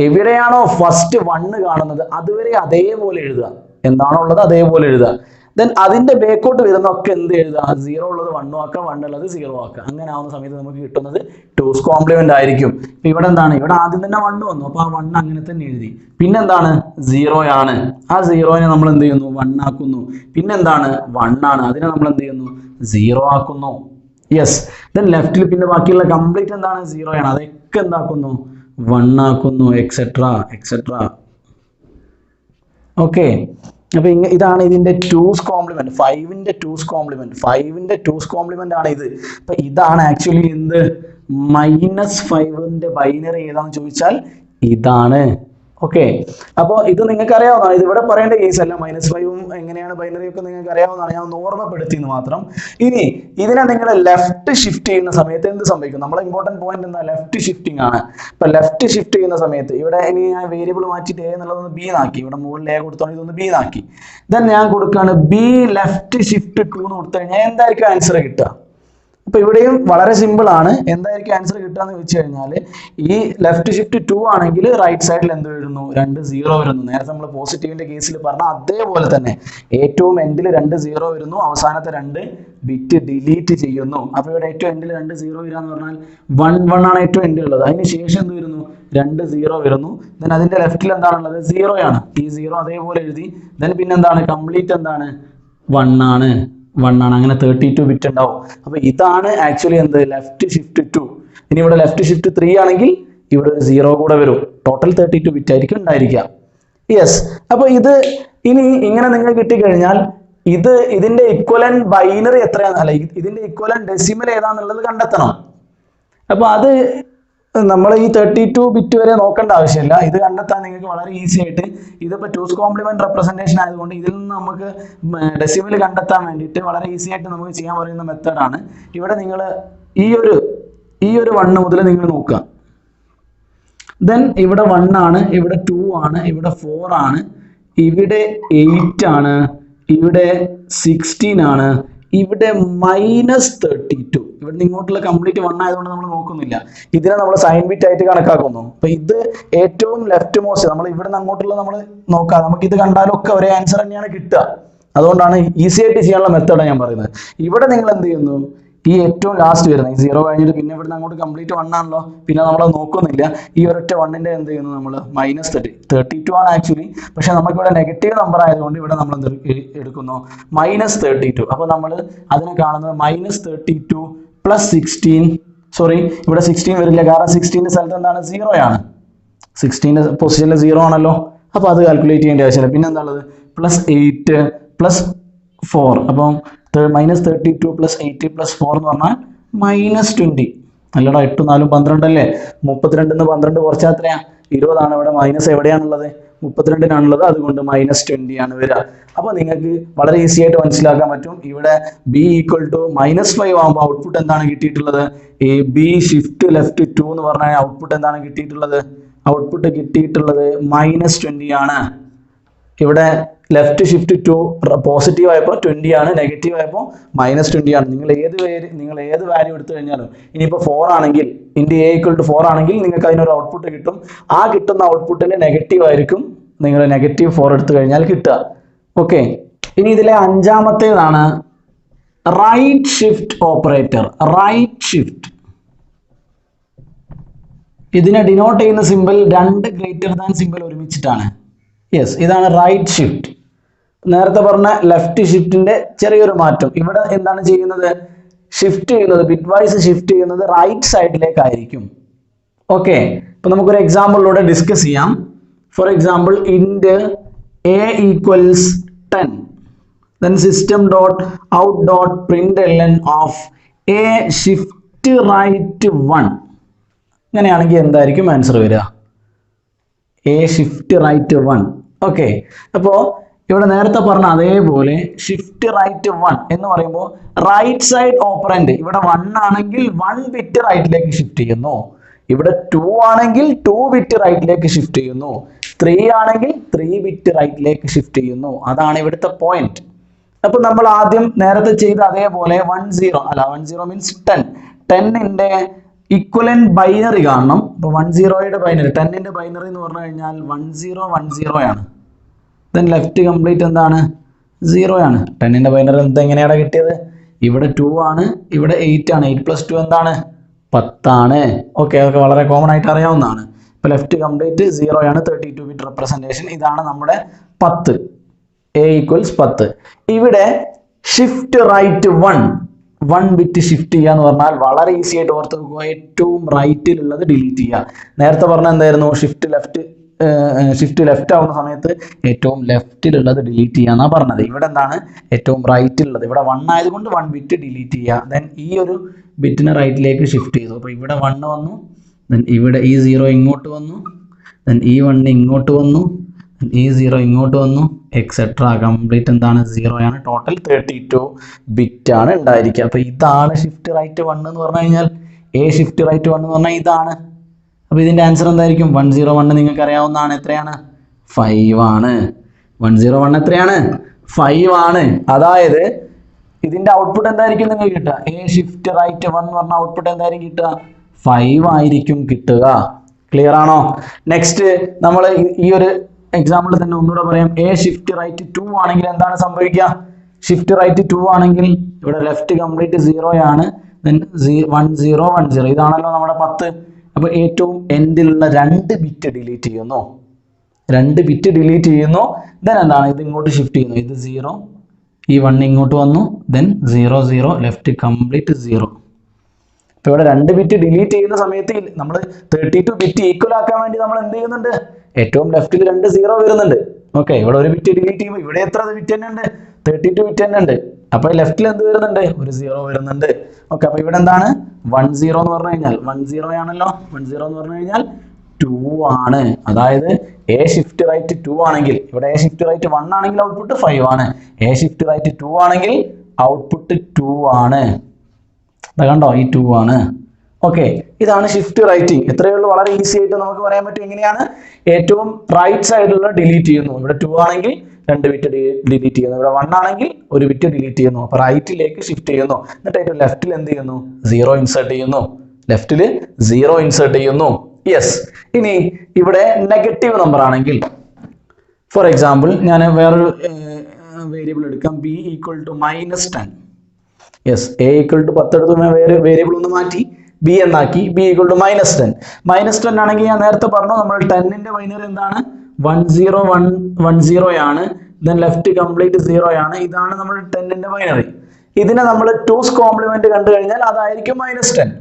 എവിടെയാണോ ഫസ്റ്റ് 1 കാണുന്നത് അതുവരെ അതേപോലെ എഴുതുക. എന്താണോ ഉള്ളത് അതേപോലെ എഴുതുക. ദെൻ അതിന്റെ ബേക്കോട്ട് വരുന്നൊക്കെ എന്ത് എഴുതുക, 0 ഉള്ളത് 1 ആക്കുക, 1 ഉള്ളത് 0 ആക്കുക. അങ്ങനെ ആവുന്ന സമയത്ത് നമുക്ക് കിട്ടുന്നത് 2's കോംപ്ലിമെന്റ് ആയിരിക്കും. ഇപ്പൊ ഇവിടെ എന്താണ്, ഇവിടെ ആദ്യം തന്നെ 1 വന്നു, അപ്പൊ ആ 1 അങ്ങനെ തന്നെ എഴുതി. പിന്നെന്താണ്, 0 ആണ്, ആ 0നെ നമ്മൾ എന്ത് ചെയ്യുന്നു, 1 ആക്കുന്നു. പിന്നെന്താണ്, 1 ആണ്, അതിനെ നമ്മൾ എന്ത് ചെയ്യുന്നു, 0 ആക്കുന്നു. യെസ്. ദെൻ ലെഫ്റ്റിൽ പിന്നെ ബാക്കിയുള്ള കംപ്ലീറ്റ് എന്താണ്, 0 ആണ്, അതൊക്കെ എന്താക്കുന്നു, 1 ആക്കുന്നു, എക്സെട്ര എക്സെട്ര. ഓക്കെ. അപ്പൊ ഇതാണ് ഇതിന്റെ 2's കോംപ്ലിമെന്റ്, 5ന്റെ 2's കോംപ്ലിമെന്റ്, 5ന്റെ 2's കോംപ്ലിമെന്റ് ആണ് ഇത്. അപ്പൊ ഇതാണ് ആക്ച്വലി എന്ത്, -5ന്റെ ബൈനറി ഏതാന്ന് ചോദിച്ചാൽ ഇതാണ്. ഓക്കെ. അപ്പോൾ ഇത് നിങ്ങൾക്ക് അറിയാവുന്നതാണ്, ഇത് ഇവിടെ പറയേണ്ട കേസ് അല്ല. -5ഉം എങ്ങനെയാണ് ബൈനറി ഒക്കെ നിങ്ങൾക്ക് അറിയാവുന്നതാണ്, ഞാൻ ഒന്ന് ഓർമ്മപ്പെടുത്തിയെന്ന് മാത്രം. ഇനി ഇതിനെ നിങ്ങൾ ലെഫ്റ്റ് ഷിഫ്റ്റ് ചെയ്യുന്ന സമയത്ത് എന്ത് സംഭവിക്കും, നമ്മളെ ഇമ്പോർട്ടന്റ് പോയിന്റ് എന്താ, ലെഫ്റ്റ് ഷിഫ്റ്റിംഗ് ആണ്. ഇപ്പൊ ലെഫ്റ്റ് ഷിഫ്റ്റ് ചെയ്യുന്ന സമയത്ത് ഇവിടെ ഇനി ഞാൻ വേരിയബിൾ മാറ്റിയിട്ട് എ എന്നുള്ളതൊന്ന് ബി ആക്കി, ഇവിടെ മുകളിൽ എ കൊടുത്തോണ്ട് ഇതൊന്ന് ബി ആക്കി. ദെൻ ഞാൻ കൊടുക്കുകയാണ് ബി ലെഫ്റ്റ് ഷിഫ്റ്റ് 2 എന്ന് കൊടുത്തു കഴിഞ്ഞാൽ എന്തായിരിക്കും ആൻസർ കിട്ടുക. അപ്പൊ ഇവിടെയും വളരെ സിമ്പിൾ ആണ്. എന്തായിരിക്കും ആൻസർ കിട്ടുക എന്ന് ചോദിച്ചു കഴിഞ്ഞാൽ, ഈ ലെഫ്റ്റ് ഷിഫ്റ്റ് 2 ആണെങ്കിൽ റൈറ്റ് സൈഡിൽ എന്ത് വരുന്നു, 2 0 വരുന്നു. നേരത്തെ നമ്മൾ പോസിറ്റീവിന്റെ കേസിൽ പറഞ്ഞ അതേപോലെ തന്നെ ഏറ്റവും എൻഡിൽ 2 0 വരുന്നു, അവസാനത്തെ 2 ബിറ്റ് ഡിലീറ്റ് ചെയ്യുന്നു. അപ്പൊ ഇവിടെ ഏറ്റവും എൻഡിൽ 2 0 വരാന്ന് പറഞ്ഞാൽ 1 1 ആണ് ഏറ്റവും എൻഡിൽ ഉള്ളത്. അതിന് ശേഷം എന്ത് വരുന്നു, 2 0 വരുന്നു. ദെൻ അതിന്റെ ലെഫ്റ്റിൽ എന്താണുള്ളത്, 0 ആണ്, ഈ 0 അതേപോലെ എഴുതി. ദെൻ പിന്നെ എന്താണ്, കംപ്ലീറ്റ് എന്താണ്, 1 ആണ്, 1 ആണ്. അങ്ങനെ 32 ബിറ്റ് ഉണ്ടാവും. അപ്പൊ ഇതാണ് ആക്ച്വലി എന്ത്, ലെഫ്റ്റ് ഷിഫ്റ്റ് 2. ഇനി ഇവിടെ ലെഫ്റ്റ് ഷിഫ്റ്റ് 3 ആണെങ്കിൽ ഇവിടെ ഒരു 0 കൂടെ വരും. ടോട്ടൽ 32 ബിറ്റ് ആയിരിക്കും ഉണ്ടായിരിക്കുക. യെസ്. അപ്പൊ ഇത് ഇനി ഇങ്ങനെ നിങ്ങൾ കിട്ടിക്കഴിഞ്ഞാൽ ഇതിന്റെ ഇക്വലന്റ് ബൈനറി എത്രയാണ്, അല്ല ഇതിന്റെ ഇക്വലന്റ് ഡെസിമൽ ഏതാന്നുള്ളത് കണ്ടെത്തണം. അപ്പൊ അത് നമ്മൾ ഈ 32 ബിറ്റ് വരെ നോക്കേണ്ട ആവശ്യമില്ല. ഇത് കണ്ടെത്താൻ നിങ്ങൾക്ക് വളരെ ഈസി ആയിട്ട്, ഇതിപ്പോൾ 2's കോംപ്ലിമെന്റ് റെപ്രസെന്റേഷൻ ആയതുകൊണ്ട് ഇതിൽ നിന്ന് നമുക്ക് ഡെസിമൽ കണ്ടെത്താൻ വേണ്ടിയിട്ട് വളരെ ഈസി ആയിട്ട് നമുക്ക് ചെയ്യാൻ പറയുന്ന മെത്തേഡാണ്. ഇവിടെ നിങ്ങൾ ഈ ഒരു 1 മുതൽ നിങ്ങൾ നോക്കുക. ദെൻ ഇവിടെ 1 ആണ്, ഇവിടെ 2 ആണ്, ഇവിടെ 4 ആണ്, ഇവിടെ 8 ആണ്, ഇവിടെ 16 ആണ്, ഇവിടെ -32. ഇവിടെ ഇങ്ങോട്ടുള്ള കംപ്ലീറ്റ് 1 ആയതുകൊണ്ട് നമ്മൾ നോക്കുന്നില്ല. ഇതിനെ നമ്മൾ സൈൻ ബിറ്റ് ആയിട്ട് കണക്കാക്കുന്നു. അപ്പൊ ഇത് ഏറ്റവും ലെഫ്റ്റ് മോസ്റ്റ്, നമ്മൾ ഇവിടെ നിന്ന് അങ്ങോട്ടുള്ള നമ്മൾ നോക്കാം, നമുക്ക് ഇത് കണ്ടാലൊക്കെ ഒരേ ആൻസർ തന്നെയാണ് കിട്ടുക. അതുകൊണ്ടാണ് ഈസി ആയിട്ട് ചെയ്യാനുള്ള മെത്തേഡാണ് ഞാൻ പറയുന്നത്. ഇവിടെ നിങ്ങൾ എന്ത് ചെയ്യുന്നു, ഈ ഏറ്റവും ലാസ്റ്റ് വരുന്നത് ഈ 0 കഴിഞ്ഞിട്ട് പിന്നെ ഇവിടുന്ന് അങ്ങോട്ട് കംപ്ലീറ്റ് 1 ആണല്ലോ, പിന്നെ നമ്മൾ നോക്കുന്നില്ല. ഈ ഒരൊറ്റ 1ന്റെ എന്ത് ചെയ്യുന്നു, നമ്മൾ -32 ആണ് ആക്ച്വലി. പക്ഷെ നമുക്ക് ഇവിടെ നെഗറ്റീവ് നമ്പർ ആയതുകൊണ്ട് ഇവിടെ നമ്മൾ എടുക്കുന്നു -32. അപ്പൊ നമ്മൾ അതിനെ കാണുന്നത് -32 + 16. സോറി, ഇവിടെ 16 വരില്ല, കാരണം 16ന്റെ സ്ഥലത്ത് എന്താണ്, 0 ആണ്. 16ന്റെ പൊസിഷനിൽ 0 ആണല്ലോ. അപ്പൊ അത് കാൽക്കുലേറ്റ് ചെയ്യേണ്ട ആവശ്യമില്ല. പിന്നെ എന്താ ഉള്ളത്, +8 + 4. അപ്പം -32 + 8 + 4 എന്ന് പറഞ്ഞാൽ -20. അല്ലടാ, 8 4 12 അല്ലേ, 32 12 കുറച്ചാൽ എത്രയാ, 20 ആണ്. ഇവിടെ മൈനസ് എവിടെയാണുള്ളത്, 32നാണുള്ളത്, അതുകൊണ്ട് -20 ആണ് വരിക. അപ്പൊ നിങ്ങൾക്ക് വളരെ ഈസി ആയിട്ട് മനസ്സിലാക്കാൻ പറ്റും. ഇവിടെ B = -5 ആകുമ്പോൾ ഔട്ട്പുട്ട് എന്താണ് കിട്ടിയിട്ടുള്ളത്, B ഷിഫ്റ്റ് ലെഫ്റ്റ് 2 എന്ന് പറഞ്ഞാൽ ഔട്ട്പുട്ട് എന്താണ് കിട്ടിയിട്ടുള്ളത്, ഔട്ട്പുട്ട് കിട്ടിയിട്ടുള്ളത് -20 ആണ്. ഇവിടെ ലെഫ്റ്റ് ഷിഫ്റ്റ് 2 പോസിറ്റീവ് ആയപ്പോൾ 20 ആണ്, നെഗറ്റീവ് ആയപ്പോൾ -20 ആണ്. നിങ്ങൾ ഏത് വാല്യൂ എടുത്തു കഴിഞ്ഞാലും, ഇനിയിപ്പോൾ 4 ആണെങ്കിൽ, ഇൻഡ് A = 4 ആണെങ്കിൽ നിങ്ങൾക്ക് അതിനൊരു ഔട്ട്പുട്ട് കിട്ടും. ആ കിട്ടുന്ന ഔട്ട്പുട്ടിന്റെ നെഗറ്റീവ് ആയിരിക്കും നിങ്ങൾ -4 എടുത്തു കഴിഞ്ഞാൽ കിട്ടുക. ഓക്കെ. ഇനി ഇതിലെ 5ാമത്തേതാണ് right shift operator. Right shift ഇതിനെ ഡിനോട്ട് ചെയ്യുന്ന സിമ്പിൾ 2 സിമ്പിൾ ഒരുമിച്ചിട്ടാണ്. യെസ്, ഇതാണ് റൈറ്റ് ഷിഫ്റ്റ്. നേരത്തെ പറഞ്ഞ ലെഫ്റ്റ് ഷിഫ്റ്റിന്റെ ചെറിയൊരു മാറ്റം. ഇവിടെ എന്താണ് ചെയ്യുന്നത്, ഷിഫ്റ്റ് ചെയ്യുന്നത്, ബിറ്റ് വൈസ് ഷിഫ്റ്റ് ചെയ്യുന്നത് റൈറ്റ് സൈഡിലേക്കായിരിക്കും. ഓക്കെ. ഇപ്പൊ നമുക്കൊരു എക്സാമ്പിളിലൂടെ ഡിസ്കസ് ചെയ്യാം. ഫോർ എക്സാമ്പിൾ, ഇൻഡ് A = 10, then system.out.println of A shift right 1. അങ്ങനെയാണെങ്കിൽ എന്തായിരിക്കും ആൻസർ വരിക, A ഷിഫ്റ്റ് റൈറ്റ് 1. ഓക്കെ. അപ്പോൾ ഇവിടെ നേരത്തെ പറഞ്ഞ അതേപോലെ ഷിഫ്റ്റ് റൈറ്റ് 1 എന്ന് പറയുമ്പോൾ റൈറ്റ് സൈഡ് ഓപ്പറൻഡ് ഇവിടെ 1 ആണെങ്കിൽ 1 ബിറ്റ് റൈറ്റിലേക്ക് ഷിഫ്റ്റ് ചെയ്യുന്നു. ഇവിടെ 2 ആണെങ്കിൽ 2 ബിറ്റ് റൈറ്റിലേക്ക് ഷിഫ്റ്റ് ചെയ്യുന്നു. 3 ആണെങ്കിൽ 3 ബിറ്റ് റൈറ്റിലേക്ക് ഷിഫ്റ്റ് ചെയ്യുന്നു. അതാണ് ഇവിടുത്തെ പോയിന്റ്. അപ്പൊ നമ്മൾ ആദ്യം നേരത്തെ ചെയ്ത അതേപോലെ 10 മീൻസ് 10ന്റെ ഇക്വലന്റ് ബൈനറി കാണണം. ഇപ്പൊ 10യുടെ ബൈനറി, 10ന്റെ ബൈനറി എന്ന് പറഞ്ഞു കഴിഞ്ഞാൽ 1010 ആണ്. ദെൻ ലെഫ്റ്റ് കംപ്ലീറ്റ് എന്താണ്, 0 ആണ്. 10ന്റെ ബൈനറി എന്ത് എങ്ങനെയാണ് കിട്ടിയത്? ഇവിടെ 2 ആണ്, ഇവിടെ 8 ആണ്. 8 + 2 എന്താണ്? 10 ആണ്. ഓക്കെ, അതൊക്കെ വളരെ കോമൺ ആയിട്ട് അറിയാവുന്നതാണ്. ഇപ്പൊ ലെഫ്റ്റ് കംപ്ലീറ്റ് 0 ആണ്. 32 ബിറ്റ് റെപ്രസെന്റേഷൻ. ഇതാണ് നമ്മുടെ 10. A = 10. ഇവിടെ ഷിഫ്റ്റ് റൈറ്റ് 1 ബിറ്റ് ഷിഫ്റ്റ് ചെയ്യുക എന്ന് പറഞ്ഞാൽ വളരെ ഈസി ആയിട്ട് ഓർത്ത് വെക്കുക. ഏറ്റവും റൈറ്റിലുള്ളത് ഡിലീറ്റ് ചെയ്യുക. നേരത്തെ പറഞ്ഞ എന്തായിരുന്നു? ഷിഫ്റ്റ് ലെഫ്റ്റ് ആവുന്ന സമയത്ത് ഏറ്റവും ലെഫ്റ്റിലുള്ളത് ഡിലീറ്റ് ചെയ്യുക എന്നാണ് പറഞ്ഞത്. ഇവിടെ എന്താണ്? ഏറ്റവും റൈറ്റിലുള്ളത്. ഇവിടെ 1 ആയതുകൊണ്ട് 1 ബിറ്റ് ഡിലീറ്റ് ചെയ്യുക. ദെൻ ഈ ഒരു ബിറ്റിനെ റൈറ്റിലേക്ക് ഷിഫ്റ്റ് ചെയ്തു. അപ്പോൾ ഇവിടെ 1 വന്നു, ദെൻ ഇവിടെ ഈ 0 ഇങ്ങോട്ട് വന്നു, ദെൻ ഈ 1 ഇങ്ങോട്ട് വന്നു, ഈ 0 ഇങ്ങോട്ട് വന്നു, എക്സെട്ര. കംപ്ലീറ്റ് എന്താണ്? 0 ആണ്. ടോട്ടൽ 32 ബിറ്റ് ആണ് ഉണ്ടായിരിക്കുക. അപ്പോൾ ഇതാണ് ഷിഫ്റ്റ് റൈറ്റ് 1 എന്ന് പറഞ്ഞു കഴിഞ്ഞാൽ. ഷിഫ്റ്റ് റൈറ്റ് 1 എന്ന് പറഞ്ഞാൽ ഇതാണ്. അപ്പോൾ ഇതിൻ്റെ ആൻസർ എന്തായിരിക്കും? 101 നിങ്ങൾക്ക് അറിയാവുന്നതാണ്. എത്രയാണ്? 5 ആണ്. 101 എത്രയാണ്? 5 ആണ്. അതായത് ഇതിൻ്റെ ഔട്ട്പുട്ട് എന്തായിരിക്കും നിങ്ങൾക്ക് കിട്ടുക? ഷിഫ്റ്റ് റൈറ്റ് 1 എന്ന് പറഞ്ഞ ഔട്ട്പുട്ട് എന്തായിരിക്കും കിട്ടുക? 5 ആയിരിക്കും കിട്ടുക. ക്ലിയർ ആണോ? നെക്സ്റ്റ് നമ്മൾ ഈ ഒരു എക്സാമ്പിൾ തന്നെ ഒന്നുകൂടെ പറയാം. ഷിഫ്റ്റ് റൈറ്റ് 2 ആണെങ്കിൽ എന്താണ് സംഭവിക്കുക? ഷിഫ്റ്റ് റൈറ്റ് 2 ആണെങ്കിൽ ഇവിടെ ലെഫ്റ്റ് കംപ്ലീറ്റ് 0 ആണ്. ദെൻ 1 0 1 0. ഇതാണല്ലോ നമ്മുടെ 10. അപ്പോൾ ഏറ്റവും എൻഡിലുള്ള 2 ബിറ്റ് ഡിലീറ്റ് ചെയ്യുന്നു. 2 ബിറ്റ് ഡിലീറ്റ് ചെയ്യുന്നു. ദെൻ എന്താണ്? ഇത് ഇങ്ങോട്ട് ഷിഫ്റ്റ് ചെയ്യുന്നു. ഇത് 0, ഈ 1 ഇങ്ങോട്ട് വന്നു, ദെൻ 0 0, ലെഫ്റ്റ് കംപ്ലീറ്റ് 0. അപ്പോൾ ഇവിടെ 2 ബിറ്റ് ഡിലീറ്റ് ചെയ്യുന്ന സമയത്ത് നമ്മൾ 32 ബിറ്റ് ഈക്വൽ ആക്കാൻ വേണ്ടി നമ്മൾ എന്ത് ചെയ്യുന്നുണ്ട്? ഏറ്റവും ലെഫ്റ്റിൽ 2 0 വരുന്നുണ്ട്. ഓക്കെ, ഇവിടെ ഒരു ബിറ്റ് ഡിലീറ്റ് ചെയ്യുമ്പോൾ ഇവിടെ എത്ര ബിറ്റ് തന്നെ ഉണ്ട്? 32 ബിറ്റ് തന്നെ ഉണ്ട്. അപ്പോൾ ലെഫ്റ്റിൽ എന്ത് വരുന്നുണ്ട്? ഒരു 0 വരുന്നുണ്ട്. ഓക്കെ, അപ്പോൾ ഇവിടെ എന്താണ്? 1 0 എന്ന് പറഞ്ഞു കഴിഞ്ഞാൽ 1 0 ആണല്ലോ. 1 0 എന്ന് പറഞ്ഞു കഴിഞ്ഞാൽ 2 ആണ്. അതായത് ഷിഫ്റ്റ് റൈറ്റ് 2 ആണെങ്കിൽ ഇവിടെ ഷിഫ്റ്റ് റൈറ്റ് 1 ആണെങ്കിൽ ഔട്ട്പുട്ട് 5 ആണ്. ഷിഫ്റ്റ് റൈറ്റ് 2 ആണെങ്കിൽ ഔട്ട്പുട്ട് 2 ആണ്. കണ്ടോ? ഈ 2 ആണ്. ഓക്കെ, ഇതാണ് ഷിഫ്റ്റ് റൈറ്റിംഗ്. എത്രയേ ഉള്ളൂ. വളരെ ഈസി ആയിട്ട് നമുക്ക് പറയാൻ പറ്റും. എങ്ങനെയാണ്? ഏറ്റവും റൈറ്റ് സൈഡിലുള്ള ഡിലീറ്റ് ചെയ്യുന്നു. ഇവിടെ 2 ആണെങ്കിൽ 2 ബിറ്റ് ഡിലീറ്റ് ചെയ്യുന്നു. ഇവിടെ 1 ആണെങ്കിൽ 1 ബിറ്റ് ഡിലീറ്റ് ചെയ്യുന്നു. അപ്പോൾ റൈറ്റിലേക്ക് ഷിഫ്റ്റ് ചെയ്യുന്നു. എന്നിട്ട് ഏറ്റവും ലെഫ്റ്റിൽ എന്ത് ചെയ്യുന്നു? 0 ഇൻസേർട്ട് ചെയ്യുന്നു. ലെഫ്റ്റിൽ 0 ഇൻസേർട്ട് ചെയ്യുന്നു. യെസ്. ഇനി ഇവിടെ നെഗറ്റീവ് നമ്പർ ആണെങ്കിൽ, ഫോർ എക്സാമ്പിൾ ഞാൻ വേറൊരു വേരിയബിൾ എടുക്കാം. b = -10. യെസ്, a = 10 എടുത്ത് വേറെ വേരിയബിൾ ഒന്ന് മാറ്റി b എന്നാക്കി. b = -10. -10 ആണെങ്കിൽ ഞാൻ നേരത്തെ പറഞ്ഞു നമ്മൾ 10ന്റെ ബൈനറി എന്താണ്? 1 0 1 0 ആണ്. ദെൻ ലെഫ്റ്റ് കംപ്ലീറ്റ് 0 ആണ്. ഇതാണ് നമ്മുടെ 10ന്റെ ബൈനറി. ഇതിനെ നമ്മൾ 2's കോംപ്ലിമെന്റ് കണ്ടു കഴിഞ്ഞാൽ അതായിരിക്കും -10.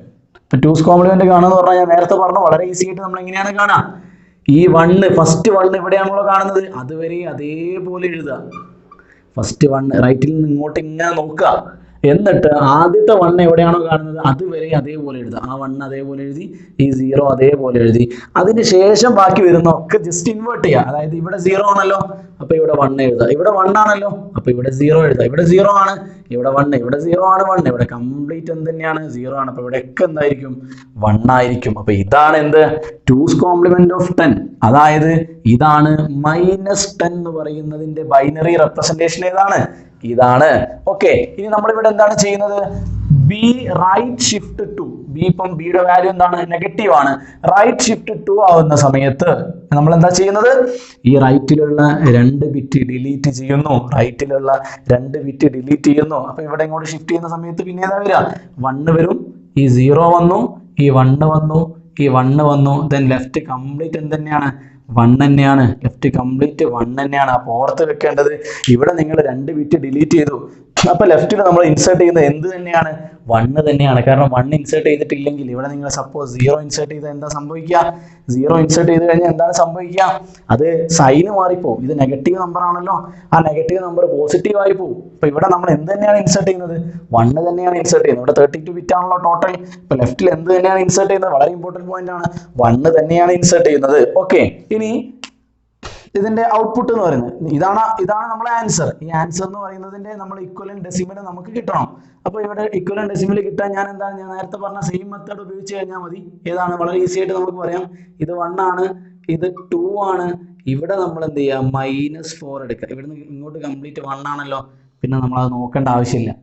ഇപ്പൊ 2's കോംപ്ലിമെന്റ് കാണുമെന്ന് പറഞ്ഞാൽ ഞാൻ നേരത്തെ പറഞ്ഞു വളരെ ഈസി ആയിട്ട് നമ്മൾ എങ്ങനെയാണ് കാണുക? ഈ 1 ഫസ്റ്റ് 1 ഇവിടെയാണല്ലോ കാണുന്നത്, അതുവരെ അതേപോലെ എഴുതുക. ഫസ്റ്റ് 1 റൈറ്റിൽ നിന്ന് ഇങ്ങോട്ട് ഇങ്ങനെ നോക്കുക. എന്നിട്ട് ആദ്യത്തെ 1 എവിടെയാണോ കാണുന്നത് അതുവരെ അതേപോലെ എഴുതുക. ആ 1 അതേപോലെ എഴുതി, ഈ 0 അതേപോലെ എഴുതി. അതിന് ശേഷം ബാക്കി വരുന്ന ഒക്കെ ജസ്റ്റ് ഇൻവേർട്ട് ചെയ്യുക. അതായത് ഇവിടെ 0 ആണല്ലോ, അപ്പൊ ഇവിടെ 1 എഴുതുക. ഇവിടെ 1 ആണല്ലോ, അപ്പൊ ഇവിടെ 0 എഴുതുക. ഇവിടെ 0 ആണ്, ഇവിടെ 1, ഇവിടെ 0 ആണ് 1, ഇവിടെ കംപ്ലീറ്റ് എന്ത് തന്നെയാണ്? 0 ആണ്. അപ്പൊ ഇവിടെ ഒക്കെ എന്തായിരിക്കും? 1 ആയിരിക്കും. അപ്പൊ ഇതാണ് എന്ത്? 2's complement of 10. അതായത് ഇതാണ് -10 എന്ന് പറയുന്നതിന്റെ ബൈനറി റെപ്രസെന്റേഷൻ. ഏതാണ്? ഇതാണ്. ഓക്കെ, ഇനി നമ്മൾ ഇവിടെ എന്താണ് ചെയ്യുന്നത്? b right shift 2. b ഇപ്പം b യുടെ വാല്യൂ എന്താണ്? നെഗറ്റീവ് ആണ്. റൈറ്റ് ഷിഫ്റ്റ് 2 ആവുന്ന സമയത്ത് നമ്മൾ എന്താ ചെയ്യുന്നത്? ഈ റൈറ്റിലുള്ള 2 ബിറ്റ് ഡിലീറ്റ് ചെയ്യുന്നു. റൈറ്റിലുള്ള 2 ബിറ്റ് ഡിലീറ്റ് ചെയ്യുന്നു. അപ്പൊ ഇവിടെ ഇങ്ങോട്ട് ഷിഫ്റ്റ് ചെയ്യുന്ന സമയത്ത് പിന്നെ ഏതാ വരിക? 1 വരും, ഈ 0 വന്നു, ഈ 1 വന്നു, ഈ 1 വന്നു. ദെൻ ലെഫ്റ്റ് കംപ്ലീറ്റ് എന്ത് തന്നെയാണ്? 1 തന്നെയാണ്. ലെഫ്റ്റ് കംപ്ലീറ്റ് 1 തന്നെയാണ്. അപ്പോൾ ഓർത്ത് വെക്കേണ്ടത് ഇവിടെ നിങ്ങൾ 2 ബിറ്റ് ഡിലീറ്റ് ചെയ്തു. അപ്പൊ ലെഫ്റ്റിൽ നമ്മൾ ഇൻസേർട്ട് ചെയ്യുന്നത് എന്ത് തന്നെയാണ്? 1 തന്നെയാണ്. കാരണം 1 ഇൻസേർട്ട് ചെയ്തിട്ടില്ലെങ്കിൽ ഇവിടെ നിങ്ങൾ സപ്പോസ് 0 ഇൻസേർട്ട് ചെയ്താൽ എന്താ സംഭവിക്കുക? 0 ഇൻസേർട്ട് ചെയ്ത് കഴിഞ്ഞാൽ എന്താണ് സംഭവിക്കുക? അത് സൈന് മാറിപ്പോവും. ഇത് നെഗറ്റീവ് നമ്പർ ആണല്ലോ, ആ നെഗറ്റീവ് നമ്പർ പോസിറ്റീവ് ആയി പോകും. അപ്പൊ ഇവിടെ നമ്മൾ എന്ത് തന്നെയാണ് ഇൻസേർട്ട് ചെയ്യുന്നത്? 1 തന്നെയാണ് ഇൻസേർട്ട് ചെയ്യുന്നത്. ഇവിടെ 32 ബിറ്റ് ആണല്ലോ ടോട്ടൽ. ഇപ്പൊ ലെഫ്റ്റിൽ എന്ത് തന്നെയാണ് ഇൻസേർട്ട് ചെയ്യുന്നത്? വളരെ ഇമ്പോർട്ടന്റ് പോയിന്റ് ആണ്. 1 തന്നെയാണ് ഇൻസേർട്ട് ചെയ്യുന്നത്. ഓക്കെ, ഇനി ഇതിന്റെ ഔട്ട്പുട്ട് എന്ന് പറയുന്നത് ഇതാണ് നമ്മളെ ആൻസർ. ഈ ആൻസർ എന്ന് പറയുന്നതിന്റെ നമ്മൾ ഇക്വലന്റ് ഡെസിമൽ നമുക്ക് കിട്ടണം. അപ്പോൾ ഇവിടെ ഇക്വലന്റ് ഡെസിമൽ കിട്ടാൻ ഞാൻ നേരത്തെ പറഞ്ഞ സെയിം മെത്തേഡ് ഉപയോഗിച്ച് കഴിഞ്ഞാൽ മതി. ഏതാണ്? വളരെ ഈസി ആയിട്ട് നമുക്ക് പറയാം. ഇത് 1 ആണ്, ഇത് 2 ആണ്. ഇവിടെ നമ്മൾ എന്ത് ചെയ്യുക? -4 എടുക്കുക. ഇവിടുന്ന് ഇങ്ങോട്ട് കംപ്ലീറ്റ് 1 ആണല്ലോ, പിന്നെ നമ്മൾ അത് നോക്കേണ്ട ആവശ്യമില്ല.